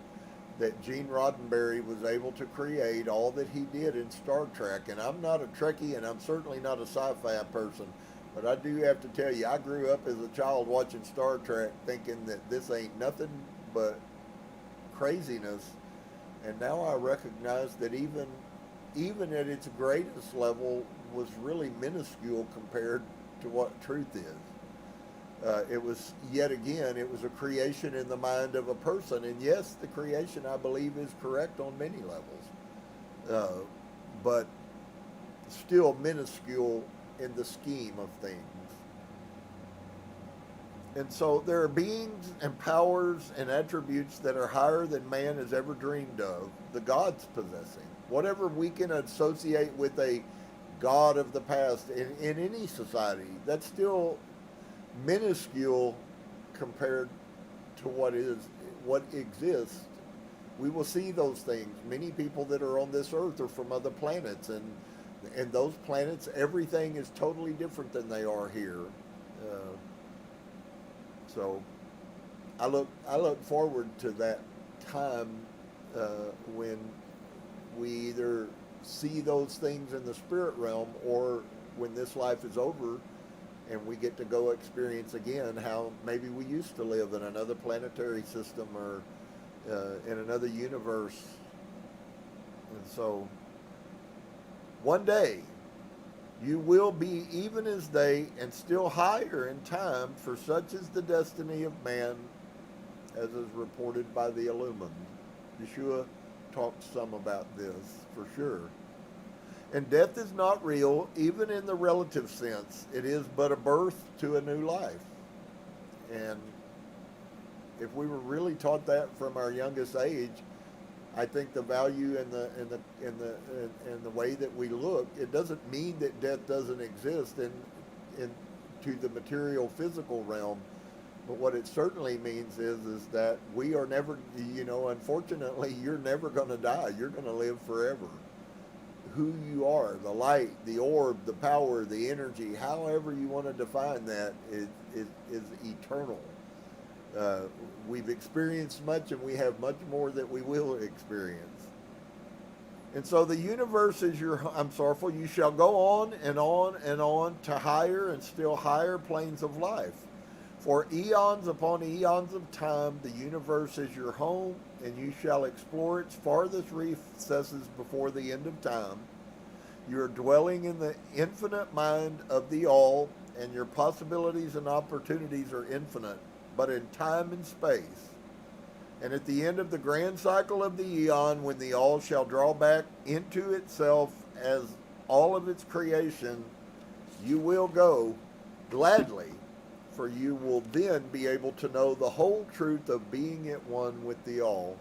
that Gene Roddenberry was able to create all that he did in Star Trek. And I'm not a Trekkie, and I'm certainly not a sci-fi person, but I do have to tell you, I grew up as a child watching Star Trek thinking that this ain't nothing but craziness. And now I recognize that even at its greatest level was really minuscule compared to what truth is. It was, yet again, it was a creation in the mind of a person. And yes, the creation, I believe, is correct on many levels. But still minuscule in the scheme of things. And so there are beings and powers and attributes that are higher than man has ever dreamed of, the gods possessing. Whatever we can associate with a god of the past in any society, that's still minuscule compared to what exists. We will see those things. Many people that are on this earth are from other planets, and those planets, everything is totally different than they are here. So I look forward to that time when we either see those things in the spirit realm, or when this life is over and we get to go experience again how maybe we used to live in another planetary system or in another universe. And so one day you will be even as they, and still higher in time, for such is the destiny of man, as is reported by the Illumined. Yeshua talks some about this, for sure. And death is not real, even in the relative sense. It is but a birth to a new life. And if we were really taught that from our youngest age, I think the value in the way that we look, it doesn't mean that death doesn't exist in to the material physical realm, but what it certainly means is that we are never, unfortunately, you're never going to die. You're going to live forever. Who you are, the light, the orb, the power, the energy, however you want to define that, is eternal. We've experienced much, and we have much more that we will experience. And so the universe is you shall go on and on and on to higher and still higher planes of life. For eons upon eons of time, the universe is your home, and you shall explore its farthest recesses before the end of time. You are dwelling in the infinite mind of the all, and your possibilities and opportunities are infinite, but in time and space. And at the end of the grand cycle of the eon, when the all shall draw back into itself as all of its creation, you will go gladly, for you will then be able to know the whole truth of being at one with the all.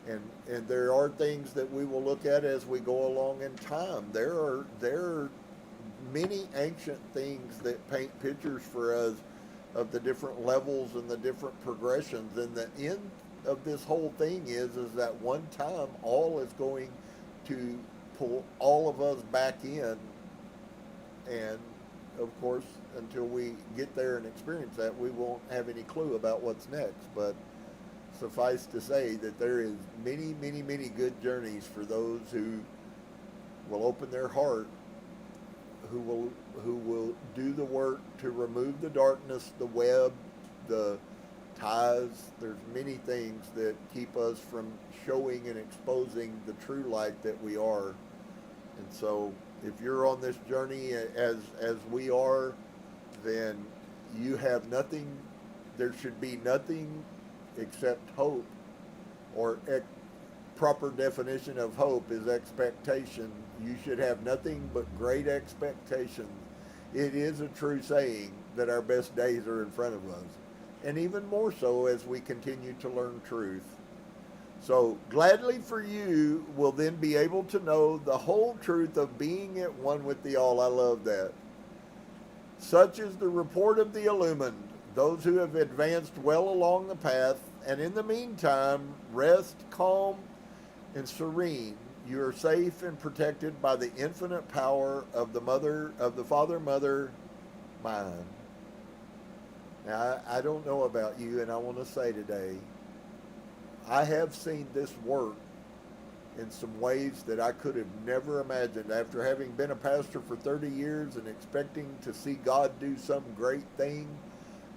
And there are things that we will look at as we go along in time. There are many ancient things that paint pictures for us of the different levels and the different progressions. And the end of this whole thing is that one time all is going to pull all of us back in. And of course, until we get there and experience that, we won't have any clue about what's next. But suffice to say that there is many, many, many good journeys for those who will open their heart, who will do the work to remove the darkness, the web, the ties. There's many things that keep us from showing and exposing the true light that we are. And so if you're on this journey as we are, then you have nothing, there should be nothing except hope, or proper definition of hope is expectation. You should have nothing but great expectations. It is a true saying that our best days are in front of us, and even more so as we continue to learn truth. So gladly for you will then be able to know the whole truth of being at one with the all. I love that. Such is the report of the illumined, those who have advanced well along the path, and in the meantime rest calm and serene. You are safe and protected by the infinite power of the Father-Mother mind. Now, I don't know about you, and I want to say today, I have seen this work in some ways that I could have never imagined. After having been a pastor for 30 years and expecting to see God do some great thing,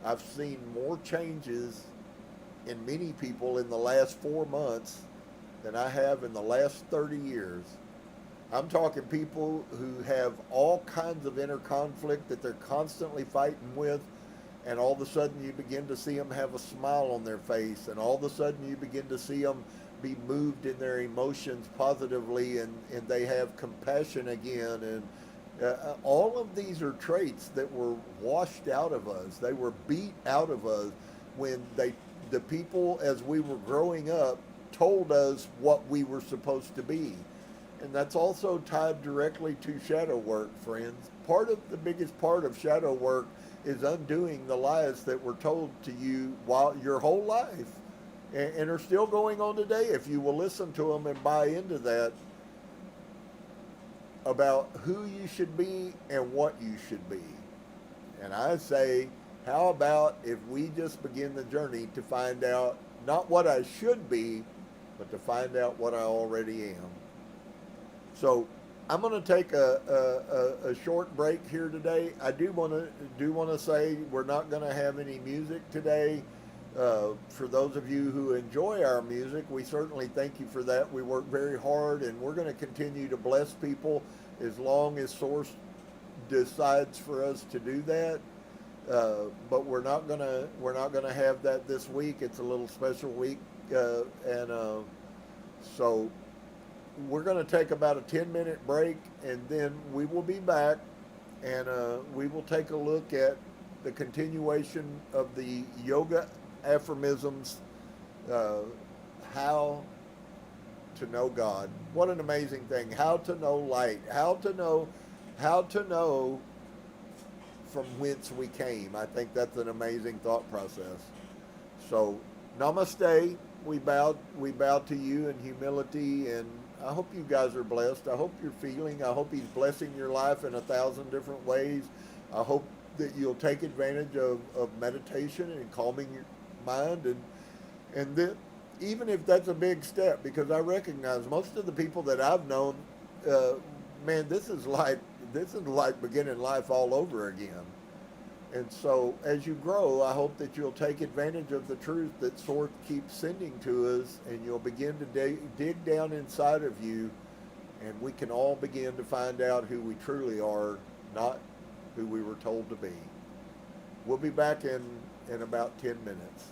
I've seen more changes in many people in the last 4 months than I have in the last 30 years. I'm talking people who have all kinds of inner conflict that they're constantly fighting with, and all of a sudden you begin to see them have a smile on their face, and all of a sudden you begin to see them be moved in their emotions positively, and they have compassion again. And all of these are traits that were washed out of us. They were beat out of us when the people, as we were growing up, told us what we were supposed to be. And that's also tied directly to shadow work, friends. The biggest part of shadow work is undoing the lies that were told to you while your whole life, and are still going on today if you will listen to them and buy into that, about who you should be and what you should be. And I say, how about if we just begin the journey to find out not what I should be, but to find out what I already am. So I'm going to take a short break here today. I do want to say we're not going to have any music today. For those of you who enjoy our music, we certainly thank you for that. We work very hard, and we're going to continue to bless people as long as Source decides for us to do that. But we're not gonna have that this week. It's a little special week, and so we're going to take about a 10-minute break, and then we will be back, and we will take a look at the continuation of the yoga aphorisms, how to know God. What an amazing thing. How to know light. How to know from whence we came. I think that's an amazing thought process. So, namaste. We bow to you in humility, and I hope you guys are blessed. I hope you're feeling. I hope He's blessing your life in 1,000 different ways. I hope that you'll take advantage of meditation and calming your mind, and that even if that's a big step, because I recognize most of the people that I've known, man, this is like beginning life all over again. And so as you grow, I hope that you'll take advantage of the truth that Source keeps sending to us, and you'll begin to dig down inside of you, and we can all begin to find out who we truly are, not who we were told to be. We'll be back in about 10 minutes.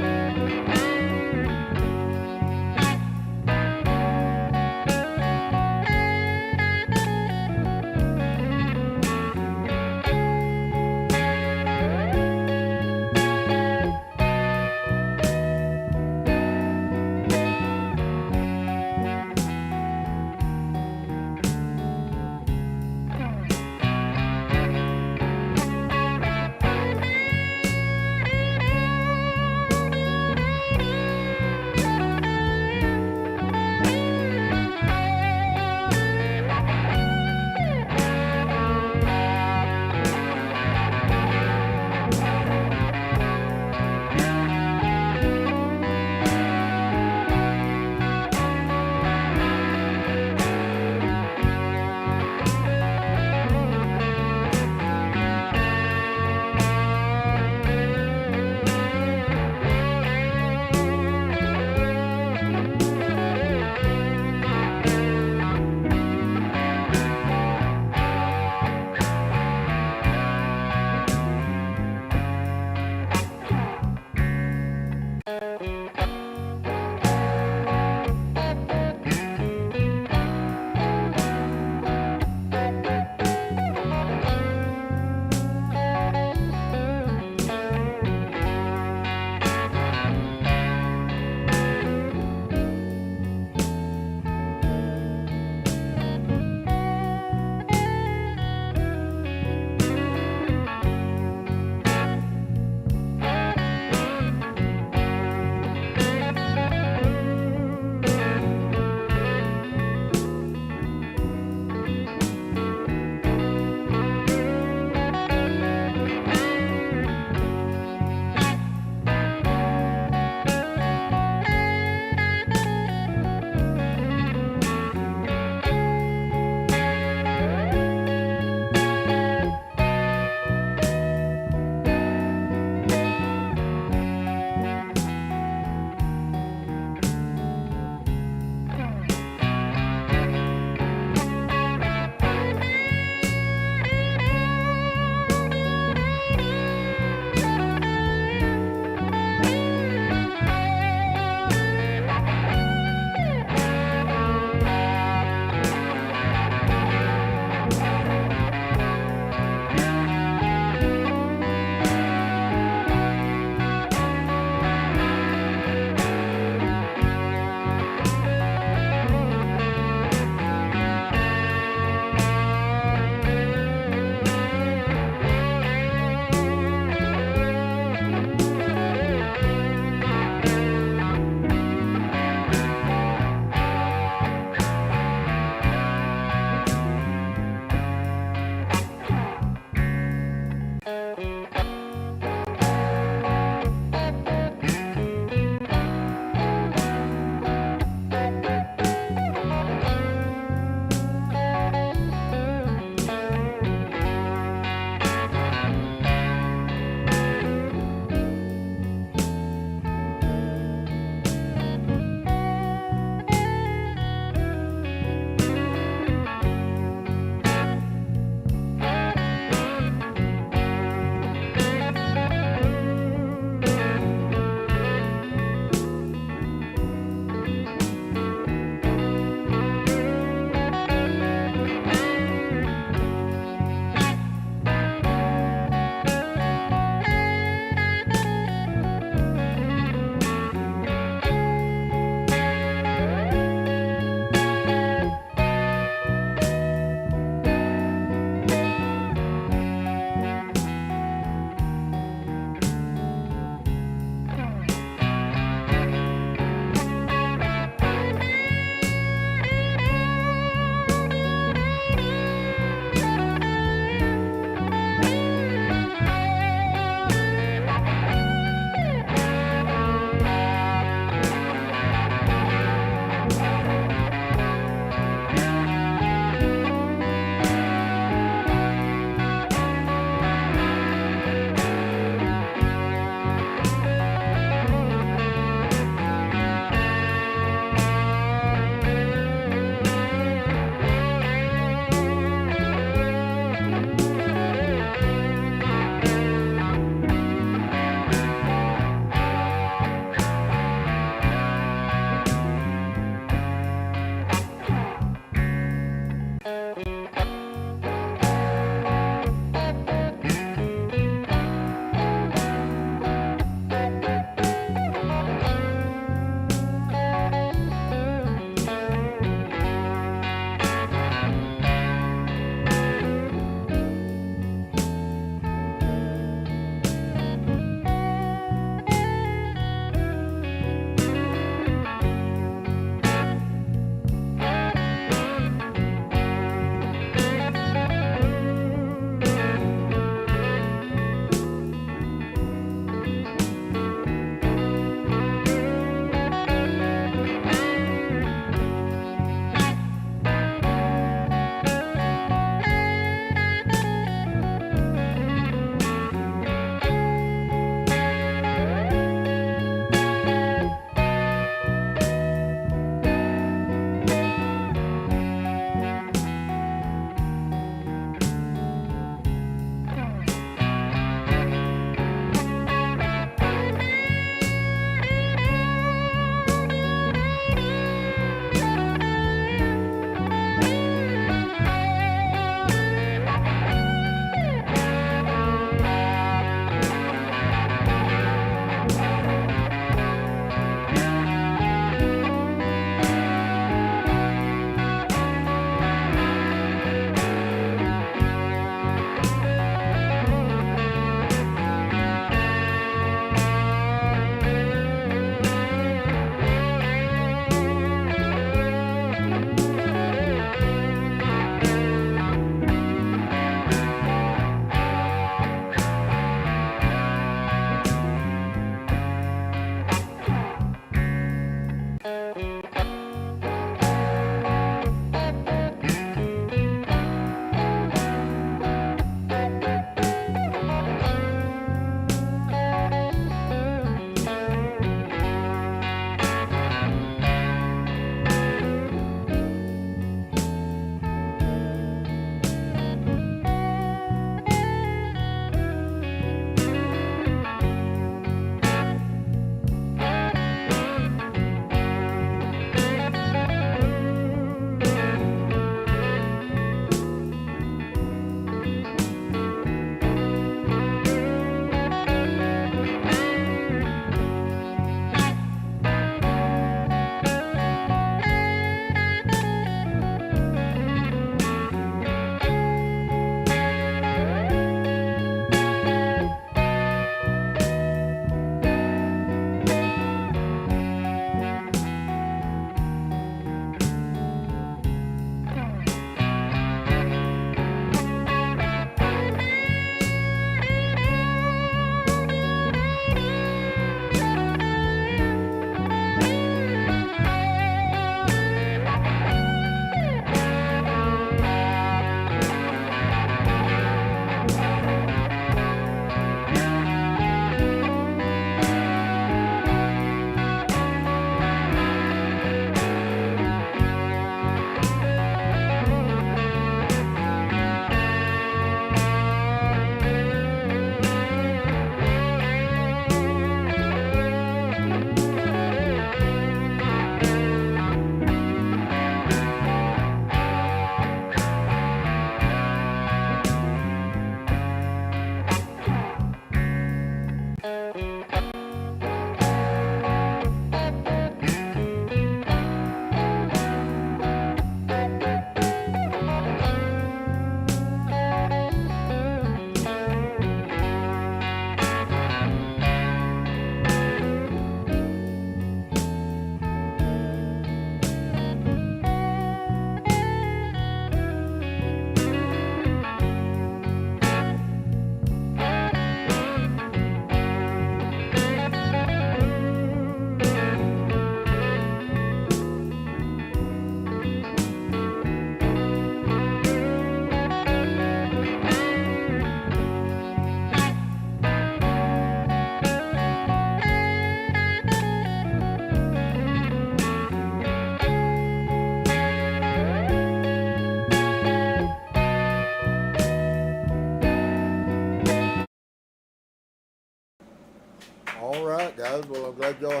All right, guys. Well, I'm glad y'all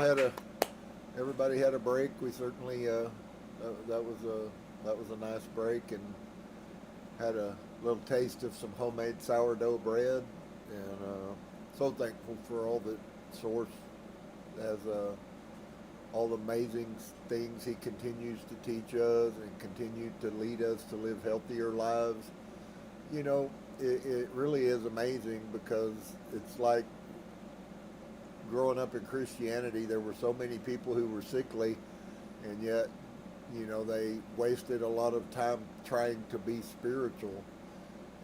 everybody had a break. We certainly that was a nice break, and had a little taste of some homemade sourdough bread, and so thankful for all that Source has, all the amazing things he continues to teach us and continue to lead us to live healthier lives. You know, it really is amazing, because it's like growing up in Christianity, there were so many people who were sickly, and yet, you know, they wasted a lot of time trying to be spiritual.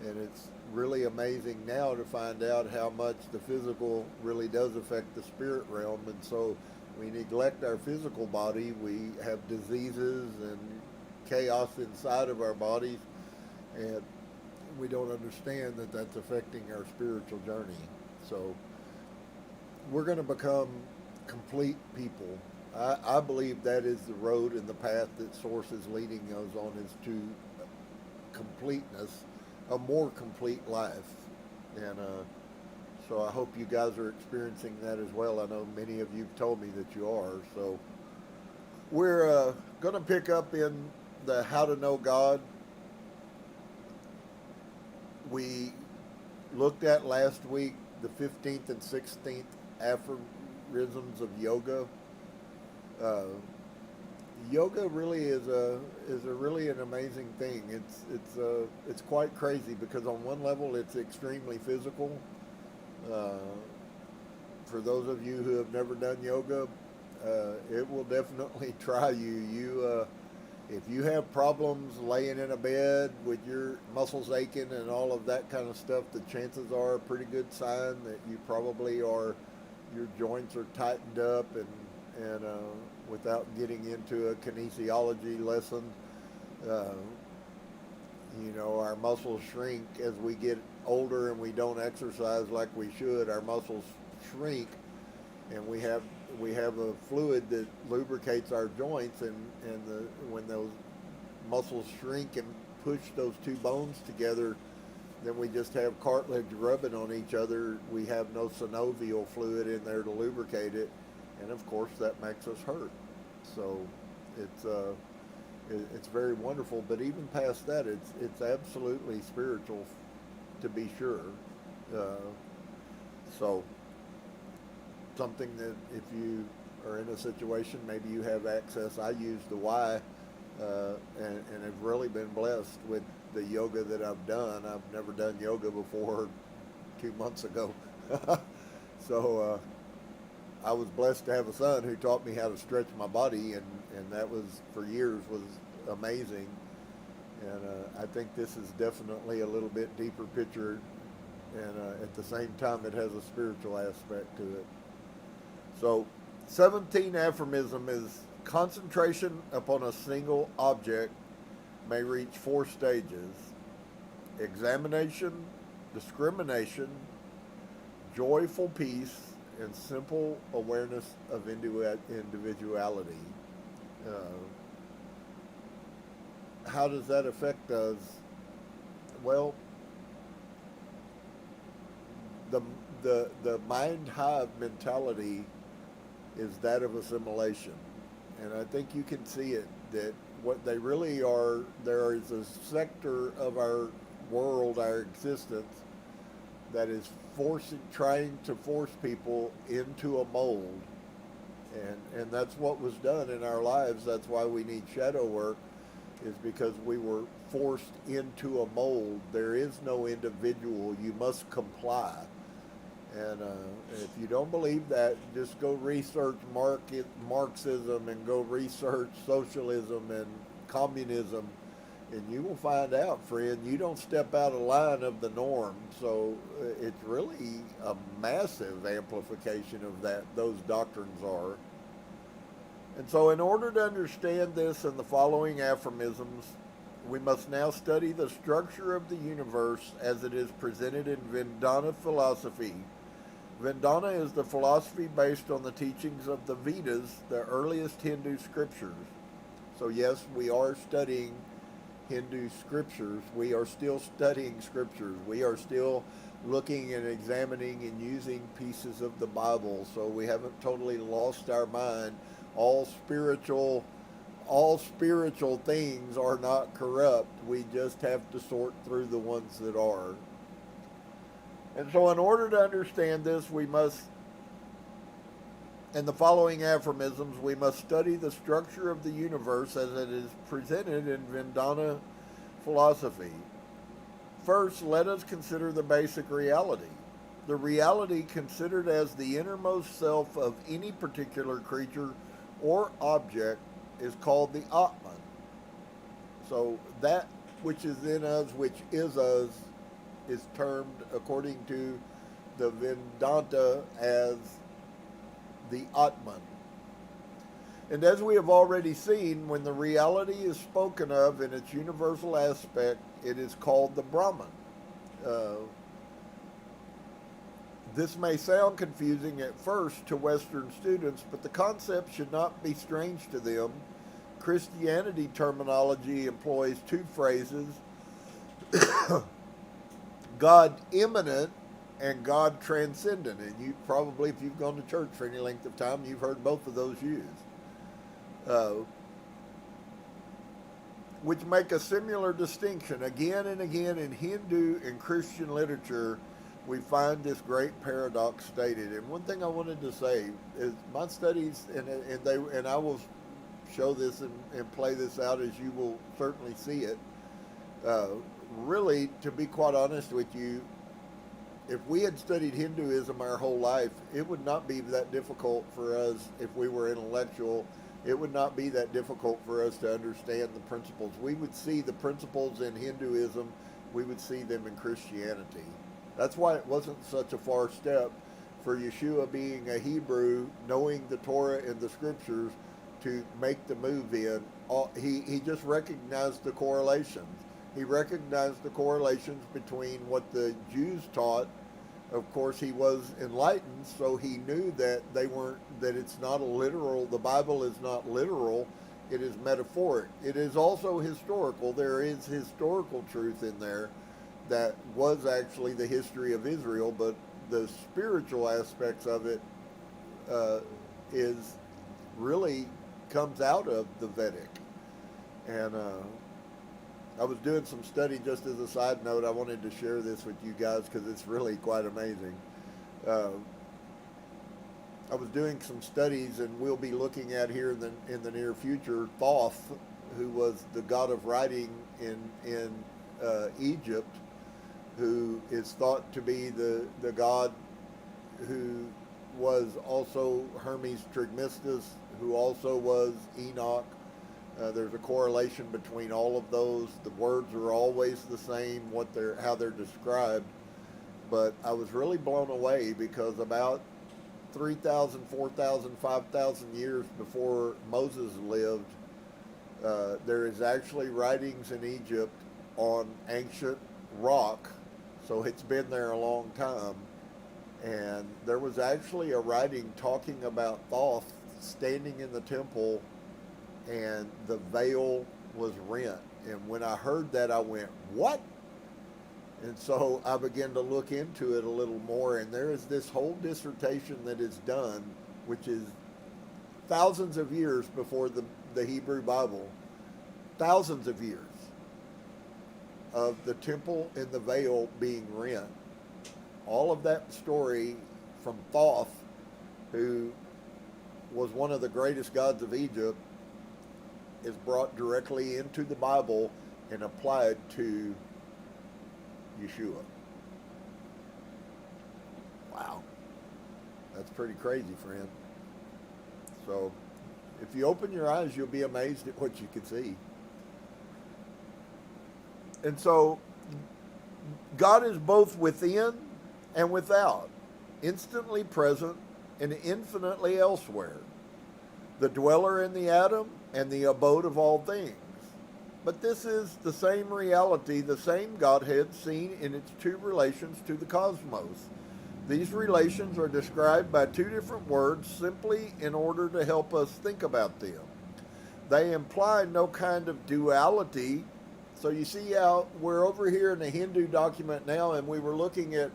And it's really amazing now to find out how much the physical really does affect the spirit realm. And so we neglect our physical body, we have diseases and chaos inside of our bodies, and we don't understand that that's affecting our spiritual journey. So we're going to become complete people. I believe that is the road and the path that Source is leading us on, is to completeness, a more complete life. And so I hope you guys are experiencing that as well. I know many of you have told me that you are. So we're going to pick up in the How to Know God. We looked at last week the 15th and 16th aphorisms of yoga. Yoga really is a really an amazing thing. It's quite crazy, because on one level it's extremely physical. For those of you who have never done yoga, it will definitely try you. If you have problems laying in a bed with your muscles aching and all of that kind of stuff, the chances are a pretty good sign that you probably are, your joints are tightened up. And without getting into a kinesiology lesson, you know, our muscles shrink as we get older and we don't exercise like we should. Our muscles shrink, and we have a fluid that lubricates our joints, and when those muscles shrink and push those two bones together, then we just have cartilage rubbing on each other. We have no synovial fluid in there to lubricate it, and of course that makes us hurt. So it's very wonderful, but even past that, it's absolutely spiritual, to be sure. So something that, if you are in a situation, maybe you have access. I use the Y, and have really been blessed with the yoga that I've done. I've never done yoga before 2 months ago. So I was blessed to have a son who taught me how to stretch my body, and that was, for years, was amazing. And I think this is definitely a little bit deeper picture, and at the same time it has a spiritual aspect to it. So 17 aphorism is: concentration upon a single object may reach 4 stages: examination, discrimination, joyful peace, and simple awareness of individuality. How does that affect us? Well, the mind hive mentality is that of assimilation, and I think you can see it, that what they really are, there is a sector of our world, our existence, that is trying to force people into a mold, and that's what was done in our lives. That's why we need shadow work, is because we were forced into a mold. There is no individual. You must comply. And if you don't believe that, just go research Marxism, and go research socialism and communism, and you will find out, friend, you don't step out of line of the norm. So it's really a massive amplification of that, those doctrines are. And so in order to understand this and the following aphorisms, we must now study the structure of the universe as it is presented in Vedanta philosophy. Vedanta is the philosophy based on the teachings of the Vedas, the earliest Hindu scriptures. So yes, we are studying Hindu scriptures. We are still studying scriptures. We are still looking and examining and using pieces of the Bible. So we haven't totally lost our mind. All spiritual all spiritual things are not corrupt. We just have to sort through the ones that are. And so in order to understand this, we must, in the following aphorisms, we must study the structure of the universe as it is presented in Vedanta philosophy. First, let us consider the basic reality. The reality considered as the innermost self of any particular creature or object is called the Atman. So that which is in us, which is us, is termed, according to the Vedanta, as the Atman. And as we have already seen, when the reality is spoken of in its universal aspect, it is called the Brahman. This may sound confusing at first to Western students, but the concept should not be strange to them. Christianity terminology employs two phrases, God immanent and God transcendent. And you probably, if you've gone to church for any length of time, you've heard both of those used. Which make a similar distinction. Again and again in Hindu and Christian literature, we find this great paradox stated. And one thing I wanted to say is my studies, and I will show this and play this out as you will certainly see it. Really, to be quite honest with you, if we had studied Hinduism our whole life, it would not be that difficult for us if we were intellectual. It would not be that difficult for us to understand the principles. We would see the principles in Hinduism, we would see them in Christianity. That's why it wasn't such a far step for Yahusha, being a Hebrew, knowing the Torah and the scriptures, to make the move in. He just recognized the correlations. He recognized the correlations between what the Jews taught. Of course, he was enlightened, so he knew that that it's not a literal, the Bible is not literal, it is metaphoric. It is also historical. There is historical truth in there that was actually the history of Israel, but the spiritual aspects of it is really comes out of the Vedic. And I was doing some study, just as a side note. I wanted to share this with you guys because it's really quite amazing. I was doing some studies, and we'll be looking at here in the near future Thoth, who was the god of writing in Egypt, who is thought to be the god who was also Hermes Trismegistus, who also was Enoch. There's a correlation between all of those. The words are always the same, how they're described. But I was really blown away because about 3,000, 4,000, 5,000 years before Moses lived, there is actually writings in Egypt on ancient rock. So it's been there a long time. And there was actually a writing talking about Thoth standing in the temple, and the veil was rent. And when I heard that, I went, what? And so I began to look into it a little more, and there is this whole dissertation that is done, which is thousands of years before the Hebrew Bible, thousands of years of the temple and the veil being rent. All of that story from Thoth, who was one of the greatest gods of Egypt, is brought directly into the Bible and applied to Yahusha. Wow. That's pretty crazy, friend. So, if you open your eyes, you'll be amazed at what you can see. And so, God is both within and without, instantly present and infinitely elsewhere, the dweller in the atom and the abode of all things. But this is the same reality, the same Godhead seen in its two relations to the cosmos. These relations are described by two different words simply in order to help us think about them. They imply no kind of duality. So you see how we're over here in the Hindu document now, and we were looking at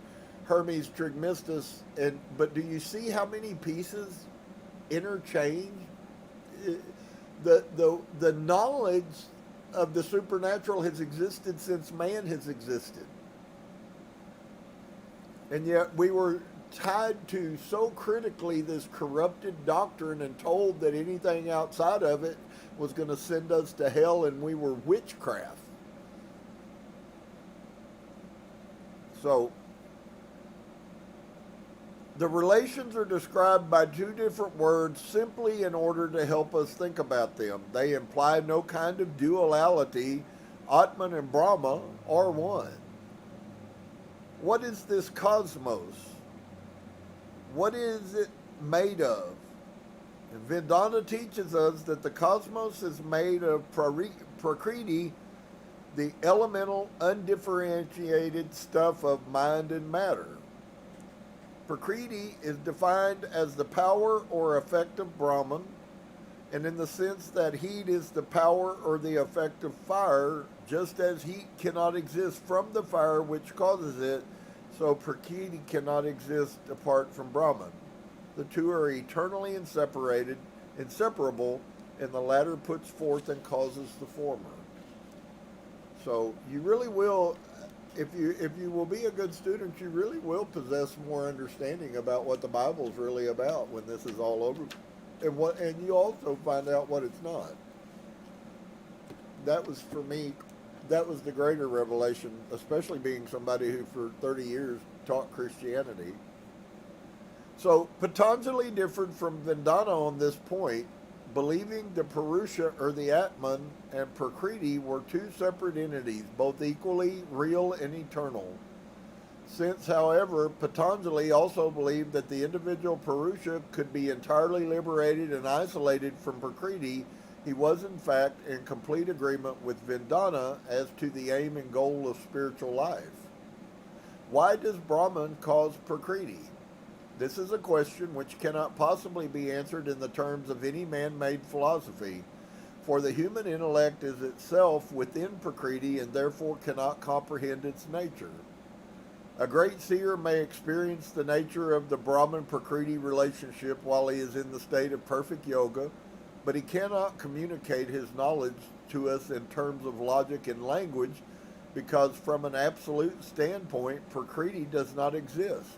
Hermes Trismegistus, but do you see how many pieces interchange? The knowledge of the supernatural has existed since man has existed. And yet we were tied to so critically this corrupted doctrine and told that anything outside of it was going to send us to hell, and we were witchcraft. So the relations are described by two different words simply in order to help us think about them. They imply no kind of duality. Atman and Brahma are one. What is this cosmos? What is it made of? And Vedanta teaches us that the cosmos is made of Prakriti, the elemental, undifferentiated stuff of mind and matter. Prakriti is defined as the power or effect of Brahman, and in the sense that heat is the power or the effect of fire, just as heat cannot exist from the fire which causes it, so Prakriti cannot exist apart from Brahman. The two are eternally inseparable, and the latter puts forth and causes the former. So you really will, if you will be a good student, you really will possess more understanding about what the Bible is really about when this is all over, and you also find out what it's not. That was, for me, that was the greater revelation, especially being somebody who for 30 years taught Christianity. So Patanjali differed from Vedanta on this point, believing the Purusha or the Atman and Prakriti were two separate entities, both equally real and eternal. Since, however, Patanjali also believed that the individual Purusha could be entirely liberated and isolated from Prakriti, he was in fact in complete agreement with Vedanta as to the aim and goal of spiritual life. Why does Brahman cause Prakriti? This is a question which cannot possibly be answered in the terms of any man-made philosophy, for the human intellect is itself within Prakriti and therefore cannot comprehend its nature. A great seer may experience the nature of the Brahman-Prakriti relationship while he is in the state of perfect yoga, but he cannot communicate his knowledge to us in terms of logic and language, because from an absolute standpoint, Prakriti does not exist.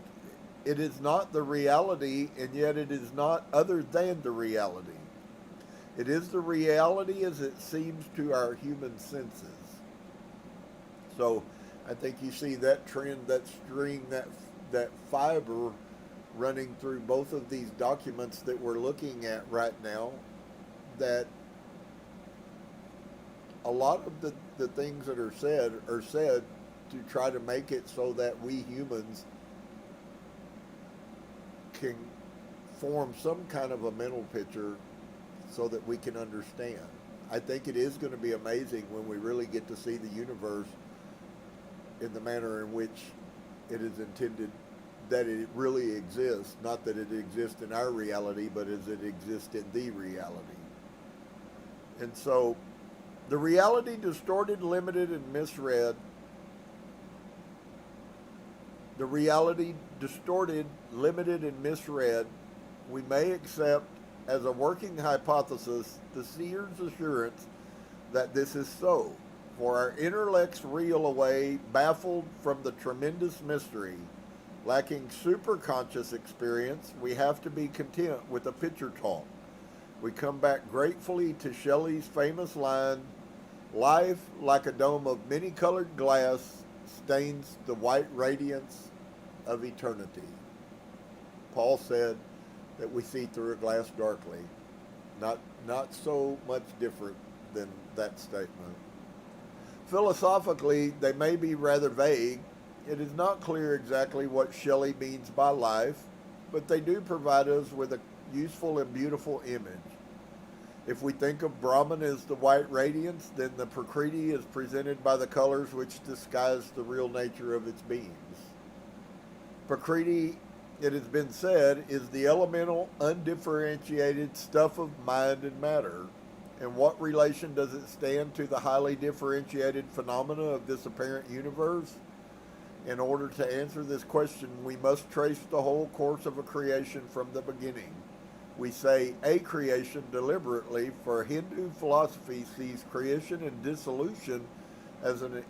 It is not the reality, and yet it is not other than the reality. It is the reality as it seems to our human senses. So I think you see that trend, that string, that fiber running through both of these documents that we're looking at right now, that a lot of the things that are said to try to make it so that we humans can form some kind of a mental picture so that we can understand. I think it is going to be amazing when we really get to see the universe in the manner in which it is intended that it really exists, not that it exists in our reality, but as it exists in the reality. And so the reality distorted, limited, and misread, the reality distorted, limited, and misread, we may accept as a working hypothesis the seer's assurance that this is so. For our intellects reel away, baffled from the tremendous mystery. Lacking superconscious experience, we have to be content with a picture talk. We come back gratefully to Shelley's famous line, "Life, like a dome of many-colored glass, stains the white radiance of eternity." Paul said that we see through a glass darkly. Not so much different than that statement. Philosophically, they may be rather vague. It is not clear exactly what Shelley means by life, but they do provide us with a useful and beautiful image. If we think of Brahman as the white radiance, then the Prakriti is presented by the colors which disguise the real nature of its beings. Prakriti, it has been said, is the elemental, undifferentiated stuff of mind and matter. In what relation does it stand to the highly differentiated phenomena of this apparent universe? In order to answer this question, we must trace the whole course of a creation from the beginning. We say a creation deliberately, for Hindu philosophy sees creation and dissolution as an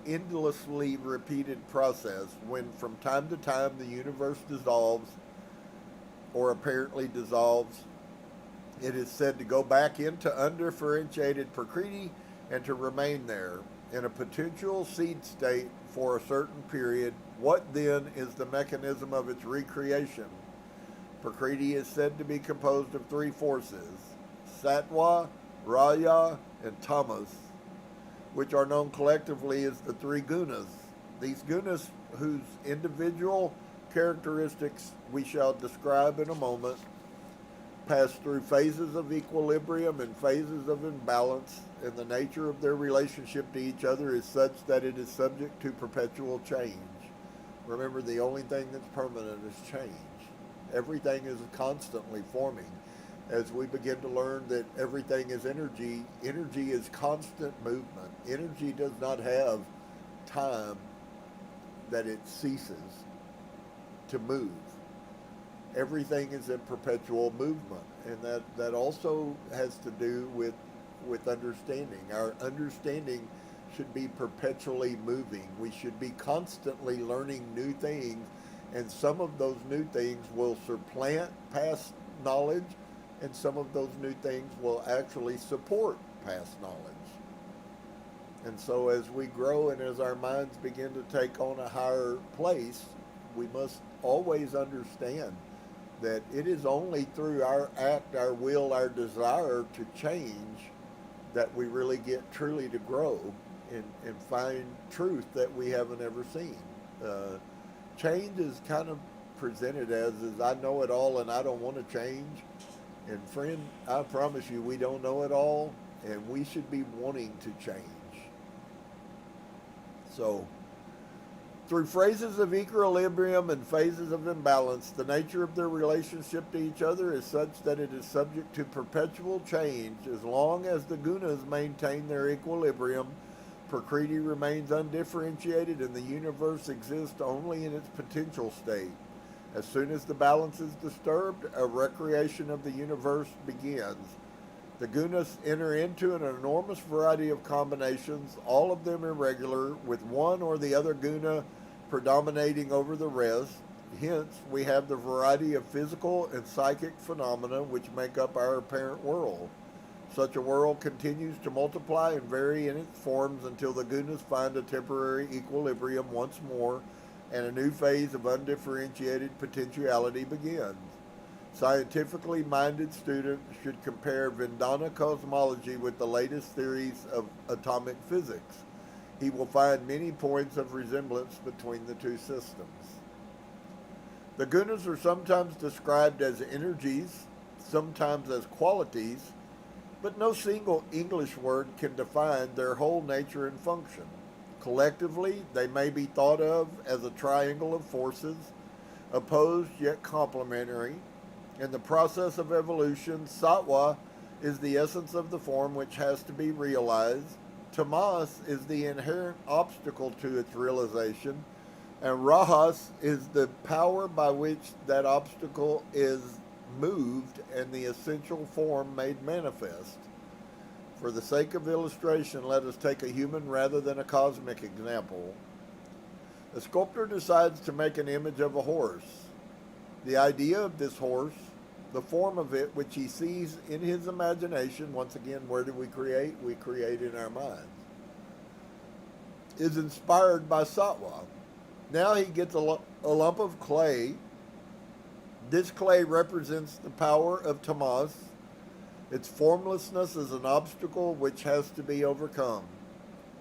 endlessly repeated process when from time to time the universe dissolves or apparently dissolves. It is said to go back into undifferentiated Prakriti and to remain there in a potential seed state for a certain period. What then is the mechanism of its recreation? Prakriti is said to be composed of three forces, Sattva, Raya, and Tamas, which are known collectively as the three gunas. These gunas, whose individual characteristics we shall describe in a moment, pass through phases of equilibrium and phases of imbalance, and the nature of their relationship to each other is such that it is subject to perpetual change. Remember, the only thing that's permanent is change. Everything is constantly forming. As we begin to learn that everything is energy, energy is constant movement. Energy does not have time that it ceases to move. Everything is in perpetual movement, and that also has to do with understanding. Our understanding should be perpetually moving. We should be constantly learning new things, and some of those new things will supplant past knowledge, and some of those new things will actually support past knowledge. And so as we grow and as our minds begin to take on a higher place, we must always understand that it is only through our act, our will, our desire to change that we really get truly to grow and find truth that we haven't ever seen. Change is kind of presented as I know it all and I don't want to change. And friend, I promise you, we don't know it all, and we should be wanting to change. So, through phases of equilibrium and phases of imbalance, the nature of their relationship to each other is such that it is subject to perpetual change. As long as the gunas maintain their equilibrium, Prakriti remains undifferentiated and the universe exists only in its potential state. As soon as the balance is disturbed, a recreation of the universe begins. The gunas enter into an enormous variety of combinations, all of them irregular, with one or the other guna predominating over the rest. Hence, we have the variety of physical and psychic phenomena which make up our apparent world. Such a world continues to multiply and vary in its forms until the gunas find a temporary equilibrium once more, and a new phase of undifferentiated potentiality begins. Scientifically minded students should compare Vedanta cosmology with the latest theories of atomic physics. He will find many points of resemblance between the two systems. The gunas are sometimes described as energies, sometimes as qualities, but no single English word can define their whole nature and function. Collectively, they may be thought of as a triangle of forces, opposed yet complementary. In the process of evolution, Sattva is the essence of the form which has to be realized. Tamas is the inherent obstacle to its realization, and Rajas is the power by which that obstacle is moved and the essential form made manifest. For the sake of illustration, let us take a human rather than a cosmic example. A sculptor decides to make an image of a horse. The idea of this horse, the form of it, which he sees in his imagination, once again, where do we create? We create in our minds, is inspired by Sattva. Now he gets a lump of clay. This clay represents the power of Tamas. Its formlessness is an obstacle which has to be overcome.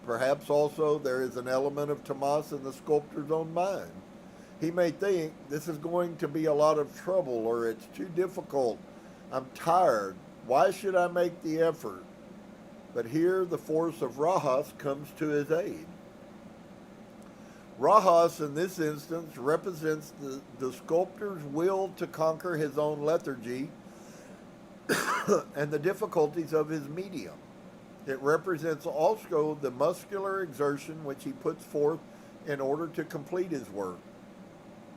Perhaps also there is an element of Tamas in the sculptor's own mind. He may think, this is going to be a lot of trouble, or it's too difficult. I'm tired. Why should I make the effort? But here the force of Rajas comes to his aid. Rajas, in this instance, represents the sculptor's will to conquer his own lethargy and the difficulties of his medium. It represents also the muscular exertion which he puts forth in order to complete his work.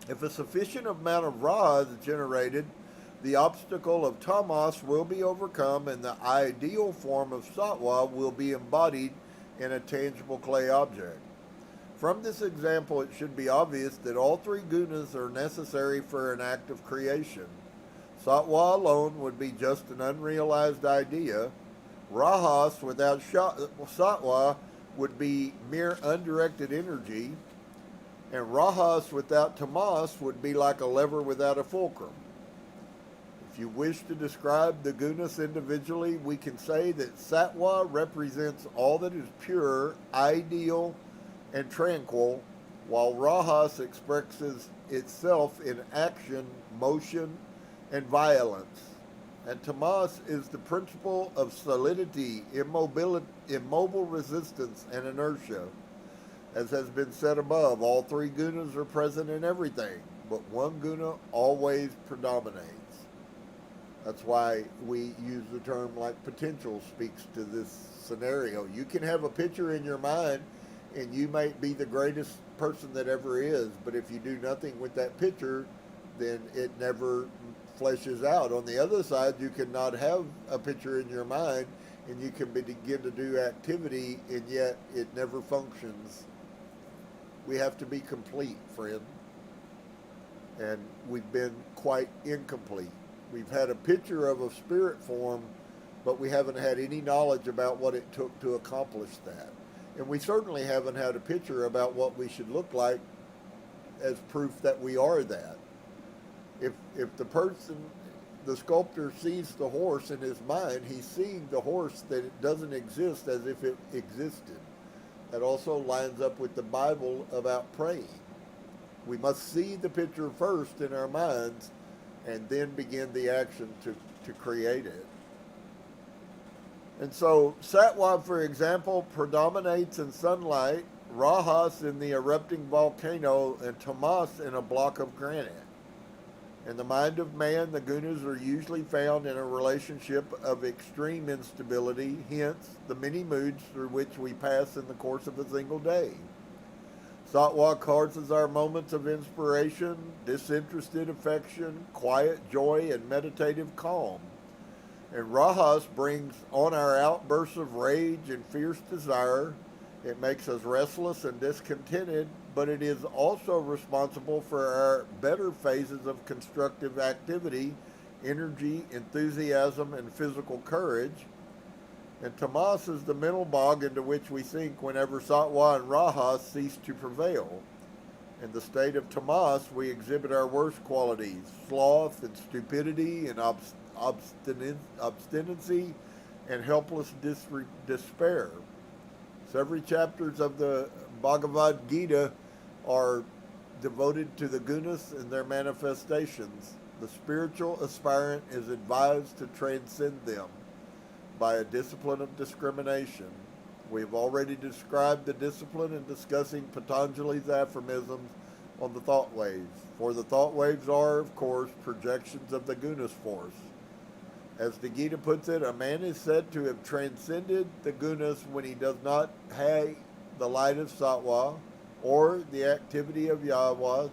If a sufficient amount of Ra is generated, the obstacle of tamas will be overcome and the ideal form of sattva will be embodied in a tangible clay object. From this example, it should be obvious that all three gunas are necessary for an act of creation. Sattva alone would be just an unrealized idea. Rajas without sattva would be mere undirected energy, and rajas without tamas would be like a lever without a fulcrum. If you wish to describe the gunas individually, we can say that sattva represents all that is pure, ideal, and tranquil, while rajas expresses itself in action, motion, and violence. And tamas is the principle of solidity, immobile resistance, and inertia. As has been said above, all three gunas are present in everything, but one guna always predominates. That's why we use the term like potential speaks to this scenario. You can have a picture in your mind and you might be the greatest person that ever is, but if you do nothing with that picture, then it never fleshes out. On the other side, you cannot have a picture in your mind and you can begin to do activity and yet it never functions. We have to be complete, friend. And we've been quite incomplete. We've had a picture of a spirit form, but we haven't had any knowledge about what it took to accomplish that. And we certainly haven't had a picture about what we should look like as proof that we are that. If the person, the sculptor, sees the horse in his mind, he's seeing the horse that it doesn't exist as if it existed. That also lines up with the Bible about praying. We must see the picture first in our minds and then begin the action to create it. And so sattva, for example, predominates in sunlight, rajas in the erupting volcano, and tamas in a block of granite. In the mind of man, the gunas are usually found in a relationship of extreme instability, hence the many moods through which we pass in the course of a single day. Sattva causes our moments of inspiration, disinterested affection, quiet joy, and meditative calm. And rajas brings on our outbursts of rage and fierce desire. It makes us restless and discontented, but it is also responsible for our better phases of constructive activity, energy, enthusiasm, and physical courage. And tamas is the mental bog into which we sink whenever sattva and rajas cease to prevail. In the state of tamas, we exhibit our worst qualities, sloth and stupidity and obstinacy and helpless despair. Several chapters of the Bhagavad Gita are devoted to the gunas and their manifestations. The spiritual aspirant is advised to transcend them by a discipline of discrimination. We have already described the discipline in discussing Patanjali's aphorisms on the thought waves, for the thought waves are, of course, projections of the gunas force. As the Gita puts it, a man is said to have transcended the gunas when he does not have the light of sattva, or the activity of yahweh,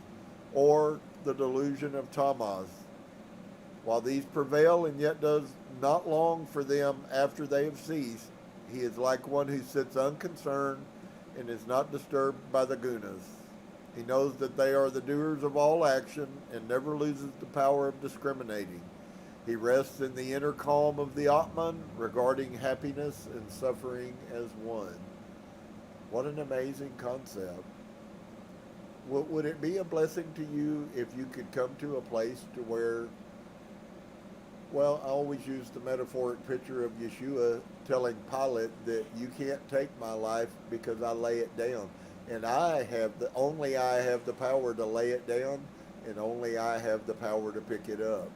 or the delusion of tamas. While these prevail and yet does not long for them after they have ceased, he is like one who sits unconcerned and is not disturbed by the gunas. He knows that they are the doers of all action and never loses the power of discriminating. He rests in the inner calm of the Atman, regarding happiness and suffering as one. What an amazing concept. Would it be a blessing to you if you could come to a place to where, well, I always use the metaphoric picture of Yahusha telling Pilate that you can't take my life because I lay it down. And only I have the power to lay it down, and only I have the power to pick it up.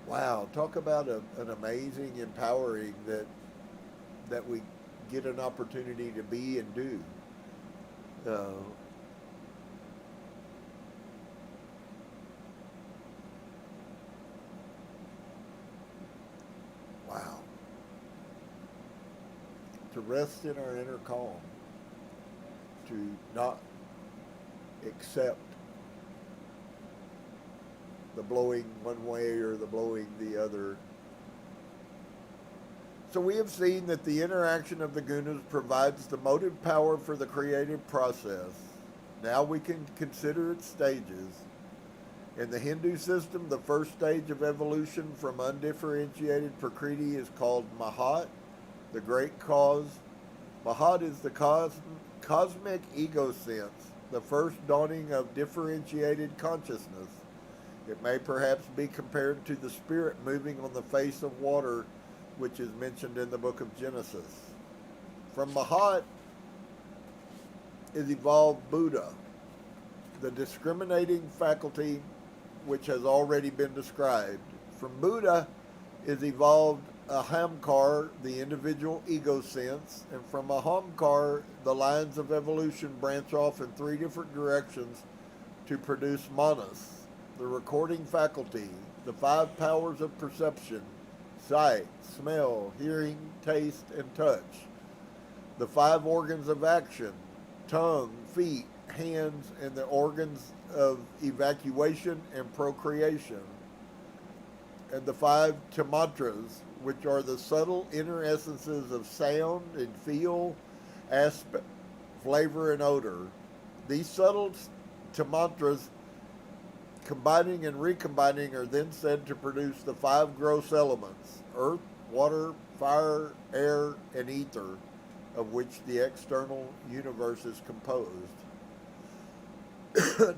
Wow, talk about an amazing empowering that we get an opportunity to be and do. Wow. To rest in our inner calm, to not accept the blowing one way or the blowing the other. So we have seen that the interaction of the gunas provides the motive power for the creative process. Now we can consider its stages. In the Hindu system, the first stage of evolution from undifferentiated Prakriti is called Mahat, the great cause. Mahat is the cosmic ego sense, the first dawning of differentiated consciousness. It may perhaps be compared to the spirit moving on the face of water, which is mentioned in the book of Genesis. From Mahat is evolved Buddha, the discriminating faculty which has already been described. From Buddha is evolved Ahamkar, the individual ego sense, and from Ahamkar, the lines of evolution branch off in three different directions to produce Manas, the recording faculty, the five powers of perception, sight, smell, hearing, taste, and touch, the five organs of action, tongue, feet, hands, and the organs of evacuation and procreation, and the five tamatras, which are the subtle inner essences of sound and feel, aspect, flavor, and odor. These subtle tamatras, combining and recombining, are then said to produce the five gross elements: earth, water, fire, air, and ether, of which the external universe is composed.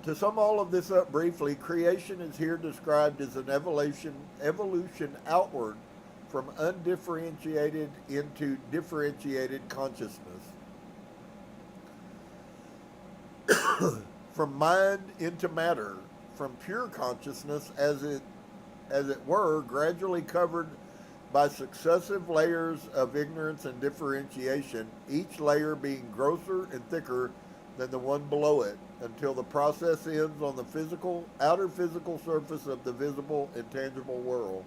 To sum all of this up briefly, creation is here described as an evolution outward from undifferentiated into differentiated consciousness. From mind into matter, from pure consciousness, as it were, gradually covered by successive layers of ignorance and differentiation, each layer being grosser and thicker than the one below it, until the process ends on the outer physical surface of the visible and tangible world.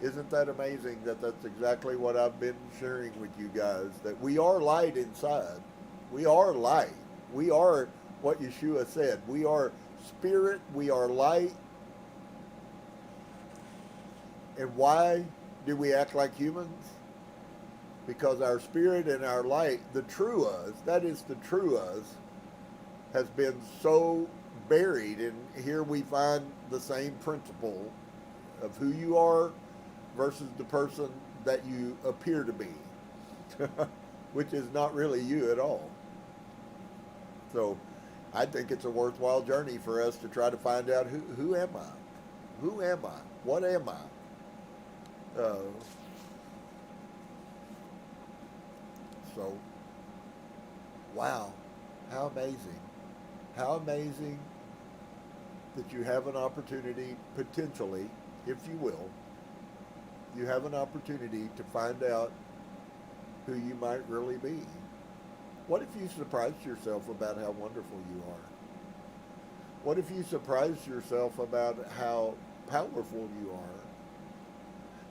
Isn't that amazing that that's exactly what I've been sharing with you guys, that we are light inside. We are light. We are what Yahusha said. We are spirit. We are light. And why do we act like humans? Because our spirit and our light, the true us, that is the true us, has been so buried. And here we find the same principle of who you are versus the person that you appear to be, which is not really you at all. So I think it's a worthwhile journey for us to try to find out who am I? Who am I? What am I? So, wow, how amazing. How amazing that you have an opportunity, potentially, if you will, you have an opportunity to find out who you might really be. What if you surprised yourself about how wonderful you are? What if you surprised yourself about how powerful you are?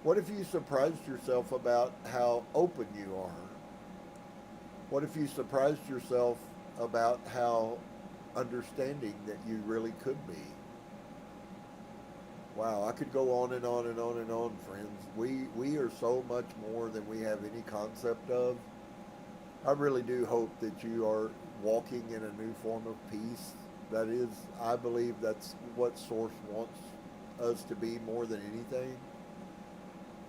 What if you surprised yourself about how open you are? What if you surprised yourself about how understanding that you really could be? Wow, I could go on and on and on and on, friends. We are so much more than we have any concept of. I really do hope that you are walking in a new form of peace. That is, I believe that's what Source wants us to be more than anything.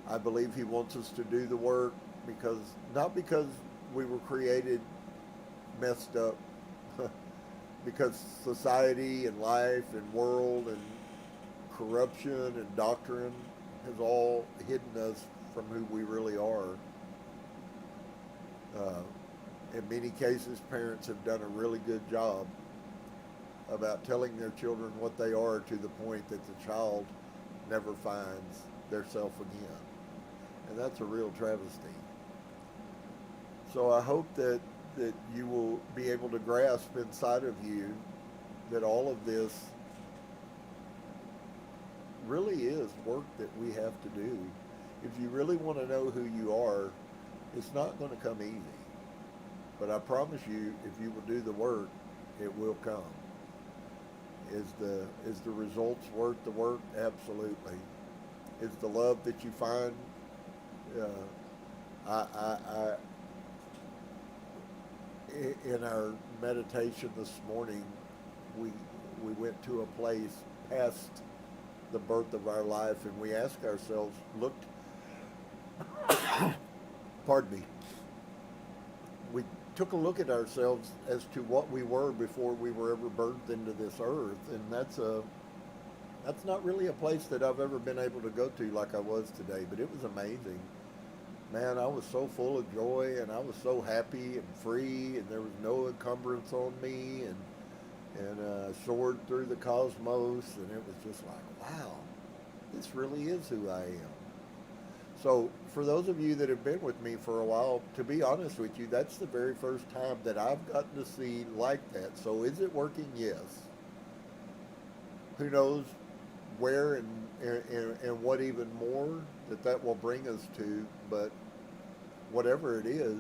I believe he wants us to do the work not because we were created messed up, because society and life and world and corruption and doctrine has all hidden us from who we really are. In many cases, parents have done a really good job about telling their children what they are, to the point that the child never finds their self again. And that's a real travesty. So I hope that you will be able to grasp inside of you that all of this really is work that we have to do. If you really want to know who you are, it's not going to come easy. But I promise you, if you will do the work, it will come. Is the results worth the work? Absolutely. Is the love that you find? I in our meditation this morning, we we went to a place past the birth of our life, and we asked ourselves, looked, pardon me, we took a look at ourselves as to what we were before we were ever birthed into this earth, and that's not really a place that I've ever been able to go to like I was today, but it was amazing. Man, I was so full of joy, and I was so happy and free, and there was no encumbrance on me, and soared through the cosmos, and it was just like, wow, this really is who I am. So for those of you that have been with me for a while, to be honest with you, that's the very first time that I've gotten to see like that. So is it working? Yes. Who knows where and what even more that will bring us to, but whatever it is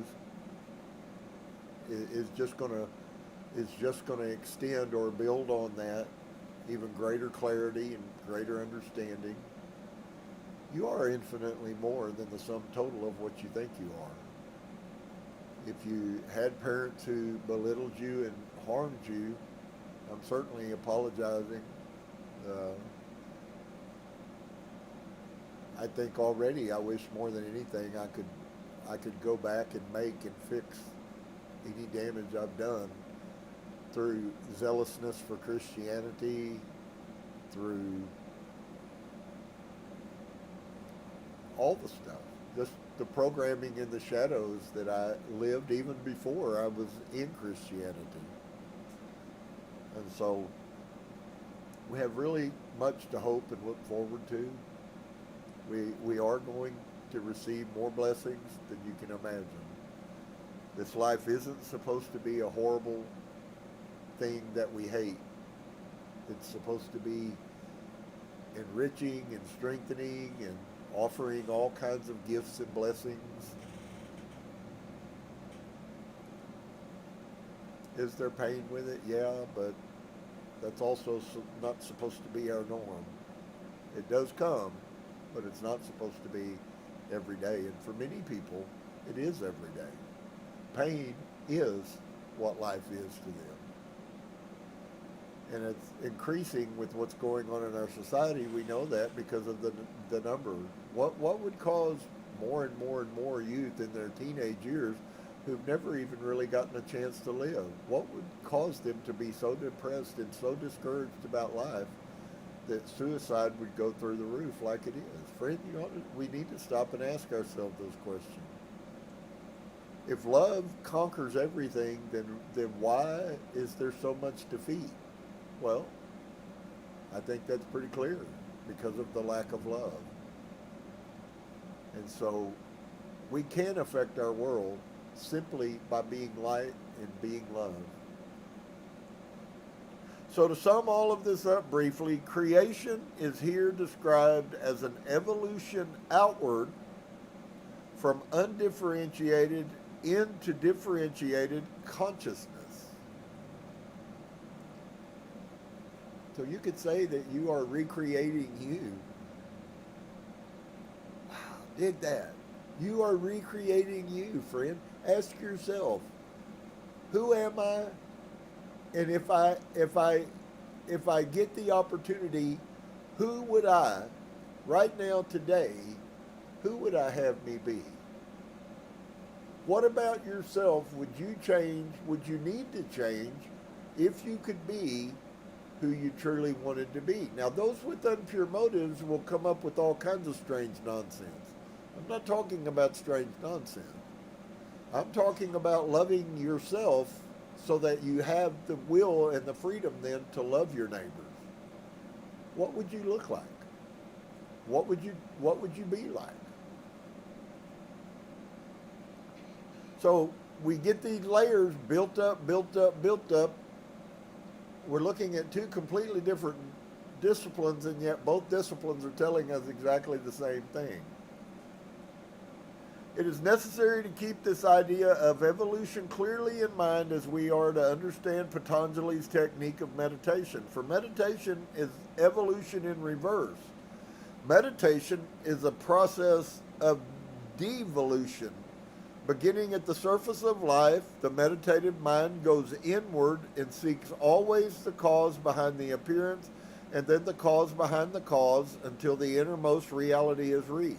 just going to extend or build on that even greater clarity and greater understanding. You are infinitely more than the sum total of what you think you are. If you had parents who belittled you and harmed you, I'm certainly apologizing. I think already I wish more than anything I could go back and make and fix any damage I've done through zealousness for Christianity, through all the stuff, just the programming in the shadows that I lived even before I was in Christianity. And so we have really much to hope and look forward to. We are going to receive more blessings than you can imagine. This life isn't supposed to be a horrible thing that we hate. It's supposed to be enriching and strengthening and offering all kinds of gifts and blessings. Is there pain with it? Yeah, but that's also not supposed to be our norm. It does come, but it's not supposed to be every day. And for many people, it is every day. Pain is what life is to them. And it's increasing with what's going on in our society. We know that because of the number. What would cause more and more and more youth in their teenage years who've never even really gotten a chance to live? What would cause them to be so depressed and so discouraged about life that suicide would go through the roof like it is? Friend, we need to stop and ask ourselves those questions. If love conquers everything, then why is there so much defeat? Well, I think that's pretty clear, because of the lack of love. And so we can affect our world simply by being light and being love. So to sum all of this up briefly, creation is here described as an evolution outward from undifferentiated into differentiated consciousness. So you could say that you are recreating you. Wow, dig that. You are recreating you, friend. Ask yourself, who am I? And if I get the opportunity, who would I, right now, today, who would I have me be? What about yourself would you change, would you need to change, if you could be who you truly wanted to be? Now, those with impure motives will come up with all kinds of strange nonsense. I'm not talking about strange nonsense. I'm talking about loving yourself so that you have the will and the freedom then to love your neighbors. What would you look like? What would you be like? So we get these layers built up. We're looking at two completely different disciplines, and yet both disciplines are telling us exactly the same thing. It is necessary to keep this idea of evolution clearly in mind as we are to understand Patanjali's technique of meditation. For meditation is evolution in reverse. Meditation is a process of devolution. Beginning at the surface of life, the meditative mind goes inward and seeks always the cause behind the appearance and then the cause behind the cause until the innermost reality is reached.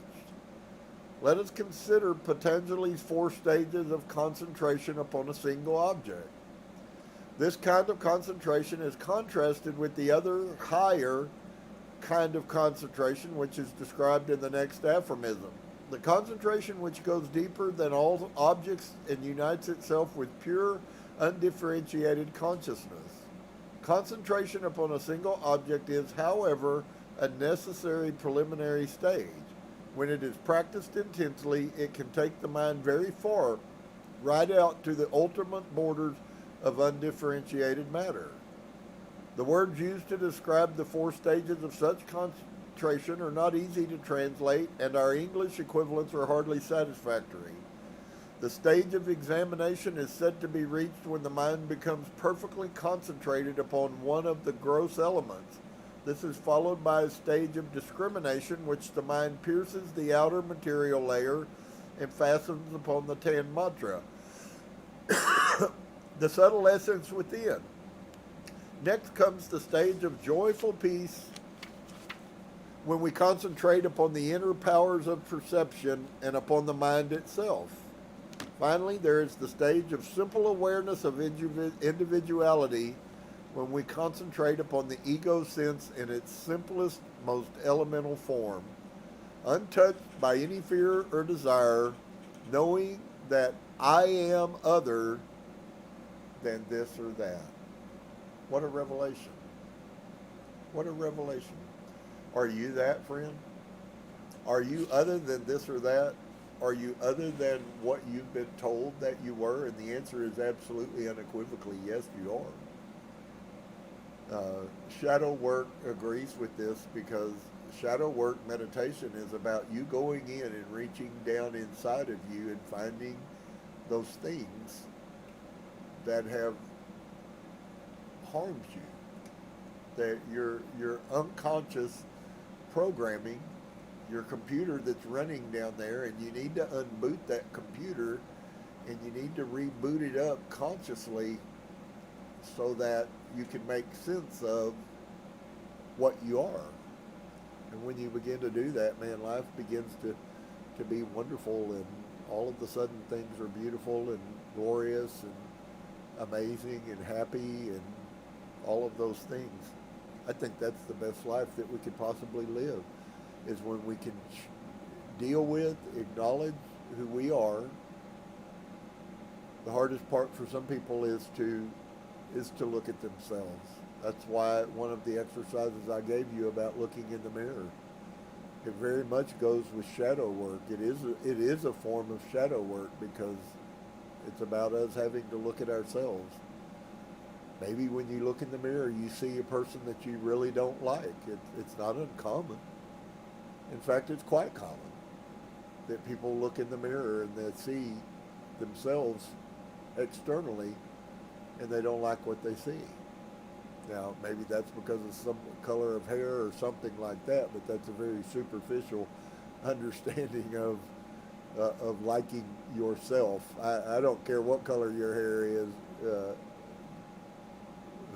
Let us consider Patanjali's 4 stages of concentration upon a single object. This kind of concentration is contrasted with the other higher kind of concentration which is described in the next aphorism. The concentration which goes deeper than all objects and unites itself with pure, undifferentiated consciousness. Concentration upon a single object is, however, a necessary preliminary stage. When it is practiced intensely, it can take the mind very far, right out to the ultimate borders of undifferentiated matter. The words used to describe the 4 stages of such concentration are not easy to translate, and our English equivalents are hardly satisfactory. The stage of examination is said to be reached when the mind becomes perfectly concentrated upon one of the gross elements. This is followed by a stage of discrimination, which the mind pierces the outer material layer and fastens upon the tanmatra, the subtle essence within. Next comes the stage of joyful peace, when we concentrate upon the inner powers of perception and upon the mind itself. Finally, there is the stage of simple awareness of individuality, when we concentrate upon the ego sense in its simplest, most elemental form, untouched by any fear or desire, knowing that I am other than this or that. What a revelation. What a revelation. Are you that, friend? Are you other than this or that? Are you other than what you've been told that you were? And the answer is absolutely unequivocally yes, you are. Shadow work agrees with this, because shadow work meditation is about you going in and reaching down inside of you and finding those things that have harmed you, that your unconscious programming, your computer that's running down there, and you need to unboot that computer and you need to reboot it up consciously so that you can make sense of what you are. And when you begin to do that, man, life begins to be wonderful, and all of a sudden things are beautiful and glorious and amazing and happy and all of those things. I think that's the best life that we could possibly live, is when we can deal with, acknowledge who we are. The hardest part for some people is to look at themselves. That's why one of the exercises I gave you about looking in the mirror, it very much goes with shadow work. It is a form of shadow work, because it's about us having to look at ourselves. Maybe when you look in the mirror, you see a person that you really don't like. It's not uncommon. In fact, it's quite common that people look in the mirror and they see themselves externally and they don't like what they see. Now, maybe that's because of some color of hair or something like that, but that's a very superficial understanding of liking yourself. I don't care what color your hair is.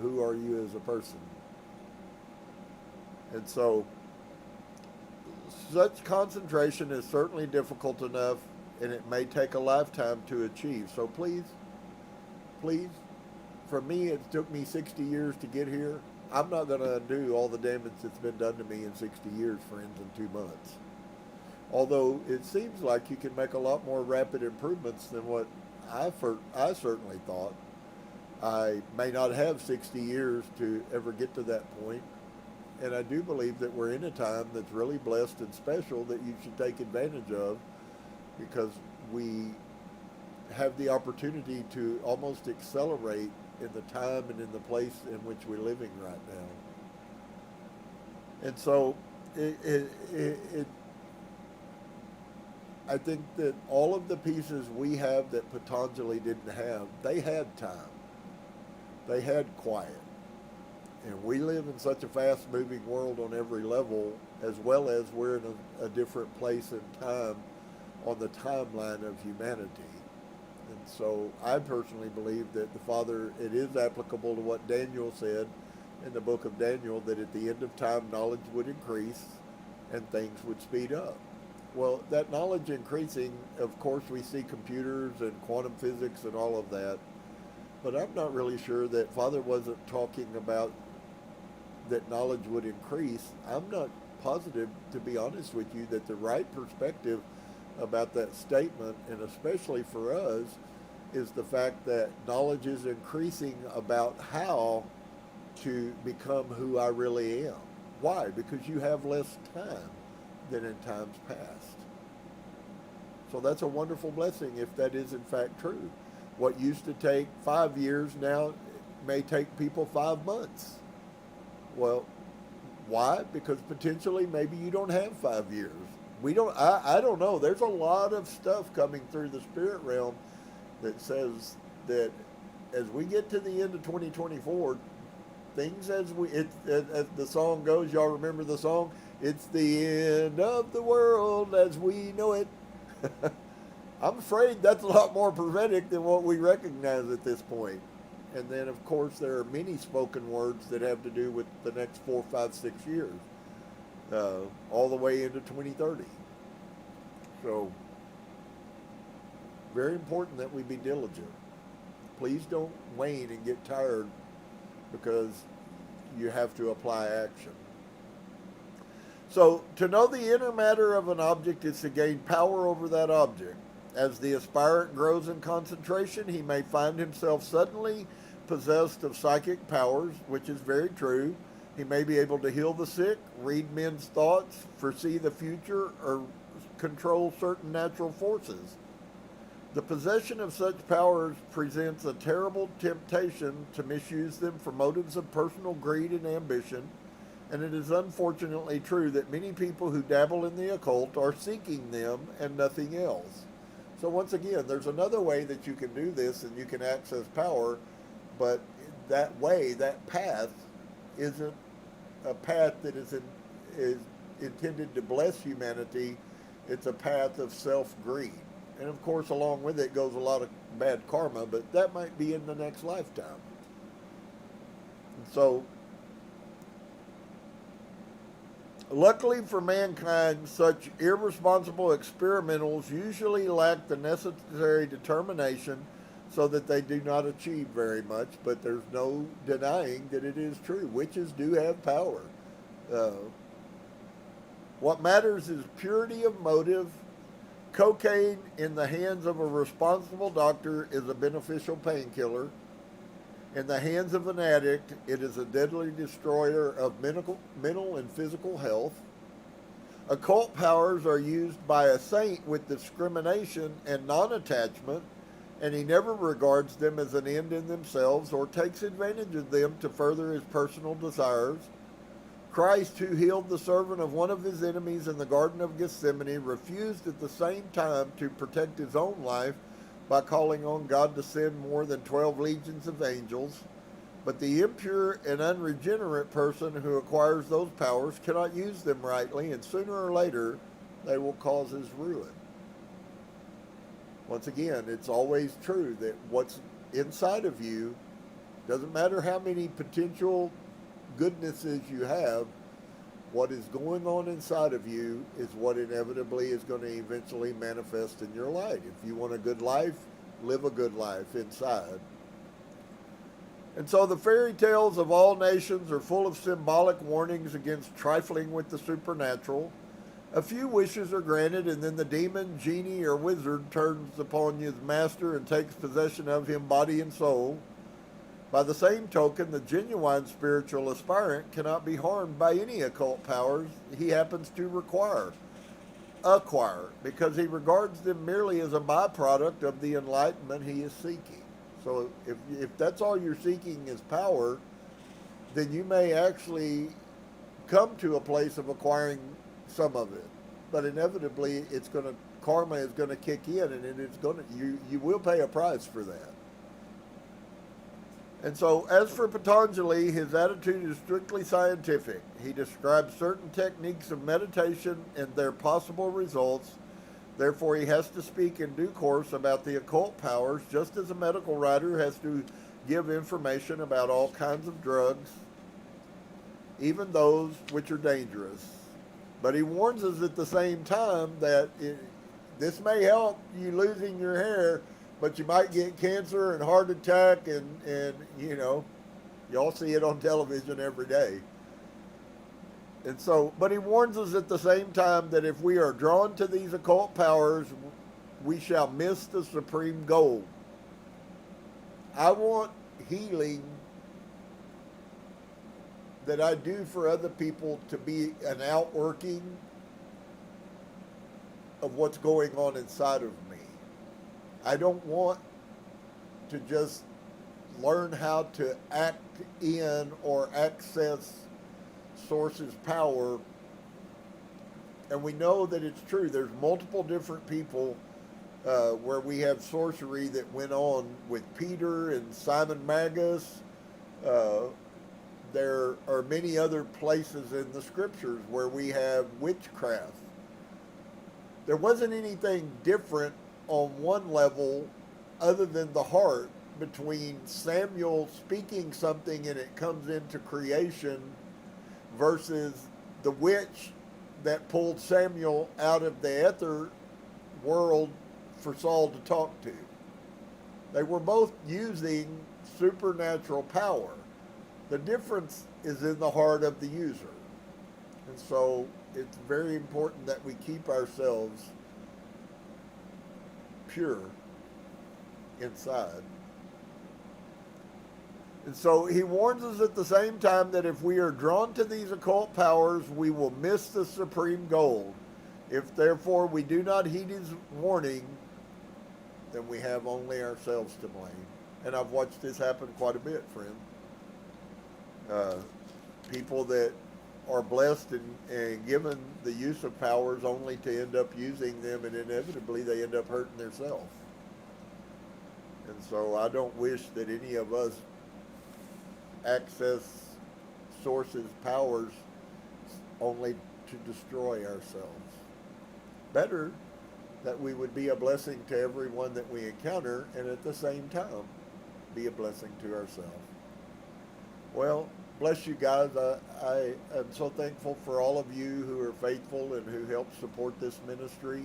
Who are you as a person? And so, such concentration is certainly difficult enough, and it may take a lifetime to achieve. So please, for me, it took me 60 years to get here. I'm not going to undo all the damage that's been done to me in 60 years, friends, in 2 months. Although it seems like you can make a lot more rapid improvements than what I certainly thought. I may not have 60 years to ever get to that point, and I do believe that we're in a time that's really blessed and special that you should take advantage of, because we have the opportunity to almost accelerate in the time and in the place in which we're living right now. And so I think that all of the pieces we have that Patanjali didn't have, they had time. They had quiet. And we live in such a fast-moving world on every level, as well as we're in a different place in time on the timeline of humanity. And so I personally believe that the Father, it is applicable to what Daniel said in the book of Daniel, that at the end of time, knowledge would increase and things would speed up. Well, that knowledge increasing, of course, we see computers and quantum physics and all of that, but I'm not really sure that Father wasn't talking about that knowledge would increase. I'm not positive, to be honest with you, that the right perspective about that statement, and especially for us, is the fact that knowledge is increasing about how to become who I really am. Why? Because you have less time than in times past. So that's a wonderful blessing if that is in fact true. What used to take 5 years now may take people 5 months. Well, why? Because potentially maybe you don't have 5 years. I don't know. There's a lot of stuff coming through the spirit realm that says that as we get to the end of 2024, things as the song goes, y'all remember the song? It's the end of the world as we know it. I'm afraid that's a lot more prophetic than what we recognize at this point. And then, of course, there are many spoken words that have to do with the next 4, 5, 6 years, all the way into 2030. So, very important that we be diligent. Please don't wane and get tired because you have to apply action. So, to know the inner matter of an object is to gain power over that object. As the aspirant grows in concentration, he may find himself suddenly possessed of psychic powers, which is very true. He may be able to heal the sick, read men's thoughts, foresee the future, or control certain natural forces. The possession of such powers presents a terrible temptation to misuse them for motives of personal greed and ambition, and it is unfortunately true that many people who dabble in the occult are seeking them and nothing else. So once again, there's another way that you can do this and you can access power, but that way, that path, isn't a path that is intended to bless humanity. It's a path of self-greed. And of course, along with it goes a lot of bad karma, but that might be in the next lifetime. And so, luckily for mankind, such irresponsible experimentals usually lack the necessary determination so that they do not achieve very much, but there's no denying that it is true. Witches do have power. What matters is purity of motive. Cocaine in the hands of a responsible doctor is a beneficial painkiller. In the hands of an addict, it is a deadly destroyer of mental and physical health. Occult powers are used by a saint with discrimination and non-attachment, and he never regards them as an end in themselves or takes advantage of them to further his personal desires. Christ, who healed the servant of one of his enemies in the Garden of Gethsemane, refused at the same time to protect his own life by calling on God to send more than 12 legions of angels. But the impure and unregenerate person who acquires those powers cannot use them rightly, and sooner or later they will cause his ruin. Once again, it's always true that what's inside of you, doesn't matter how many potential goodnesses you have, what is going on inside of you is what inevitably is going to eventually manifest in your light. If you want a good life, live a good life inside. And so the fairy tales of all nations are full of symbolic warnings against trifling with the supernatural. A few wishes are granted, and then the demon, genie, or wizard turns upon his master and takes possession of him, body and soul. By the same token, the genuine spiritual aspirant cannot be harmed by any occult powers he happens to acquire, because he regards them merely as a byproduct of the enlightenment he is seeking. So if that's all you're seeking is power, then you may actually come to a place of acquiring some of it. But inevitably, it's going to karma is going to kick in, and it is going to, you will pay a price for that. And so, as for Patanjali, his attitude is strictly scientific. He describes certain techniques of meditation and their possible results. Therefore, he has to speak in due course about the occult powers, just as a medical writer has to give information about all kinds of drugs, even those which are dangerous. But he warns us at the same time that this may help you losing your hair, but you might get cancer and heart attack, and you know, y'all see it on television every day. And so, but he warns us at the same time that if we are drawn to these occult powers, we shall miss the supreme goal. I want healing that I do for other people to be an outworking of what's going on inside of me. I don't want to just learn how to act in or access Source's power. And we know that it's true. There's multiple different people where we have sorcery that went on with Peter and Simon Magus. There are many other places in the scriptures where we have witchcraft. There wasn't anything different on one level other than the heart between Samuel speaking something and it comes into creation versus the witch that pulled Samuel out of the ether world for Saul to talk to. They were both using supernatural power. The difference is in the heart of the user. And so it's very important that we keep ourselves pure inside. And so he warns us at the same time that if we are drawn to these occult powers, we will miss the supreme goal. If therefore we do not heed his warning, then we have only ourselves to blame. And I've watched this happen quite a bit, friend. People that are blessed and given the use of powers only to end up using them, and inevitably they end up hurting themselves. And so I don't wish that any of us access Source's powers only to destroy ourselves. Better that we would be a blessing to everyone that we encounter, and at the same time be a blessing to ourselves. Well, bless you guys. I am so thankful for all of you who are faithful and who help support this ministry.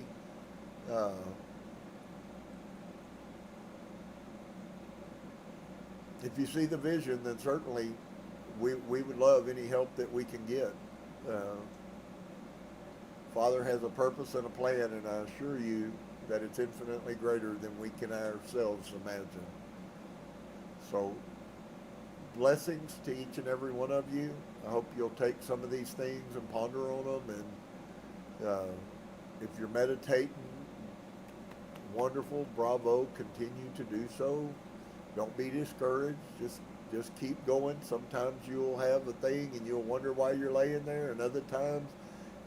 If you see the vision, then certainly we would love any help that we can get. Father has a purpose and a plan, and I assure you that it's infinitely greater than we can ourselves imagine. So, blessings to each and every one of you. I hope you'll take some of these things and ponder on them. And if you're meditating, wonderful, bravo, continue to do so. Don't be discouraged. Just keep going. Sometimes you'll have a thing and you'll wonder why you're laying there, and other times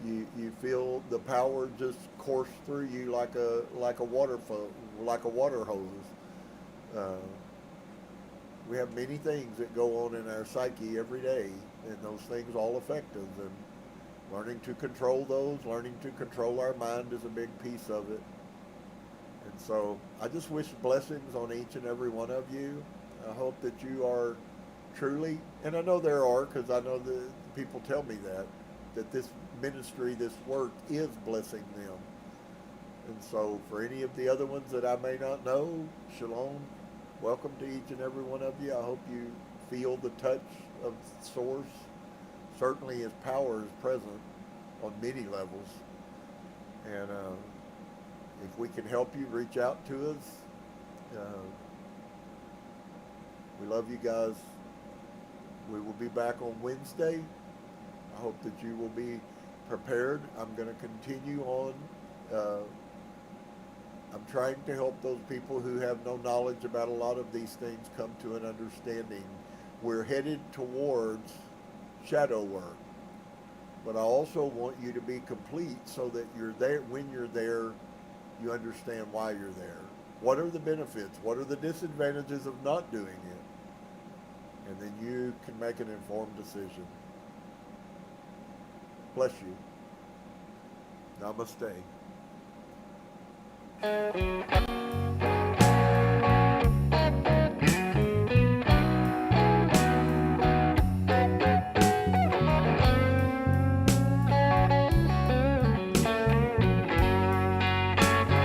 you feel the power just course through you like a water hose. We have many things that go on in our psyche every day, and those things all affect us. And learning to control those, learning to control our mind is a big piece of it. And so I just wish blessings on each and every one of you. I hope that you are truly, and I know there are, because I know the people tell me that this ministry, this work is blessing them. And so for any of the other ones that I may not know, shalom. Welcome to each and every one of you. I hope you feel the touch of Source. Certainly his power is present on many levels. And if we can help you, reach out to us. We love you guys. We will be back on Wednesday. I hope that you will be prepared. I'm going to continue on. I'm trying to help those people who have no knowledge about a lot of these things come to an understanding. We're headed towards shadow work. But I also want you to be complete so that you're there. When you're there, you understand why you're there. What are the benefits? What are the disadvantages of not doing it? And then you can make an informed decision. Bless you. Namaste.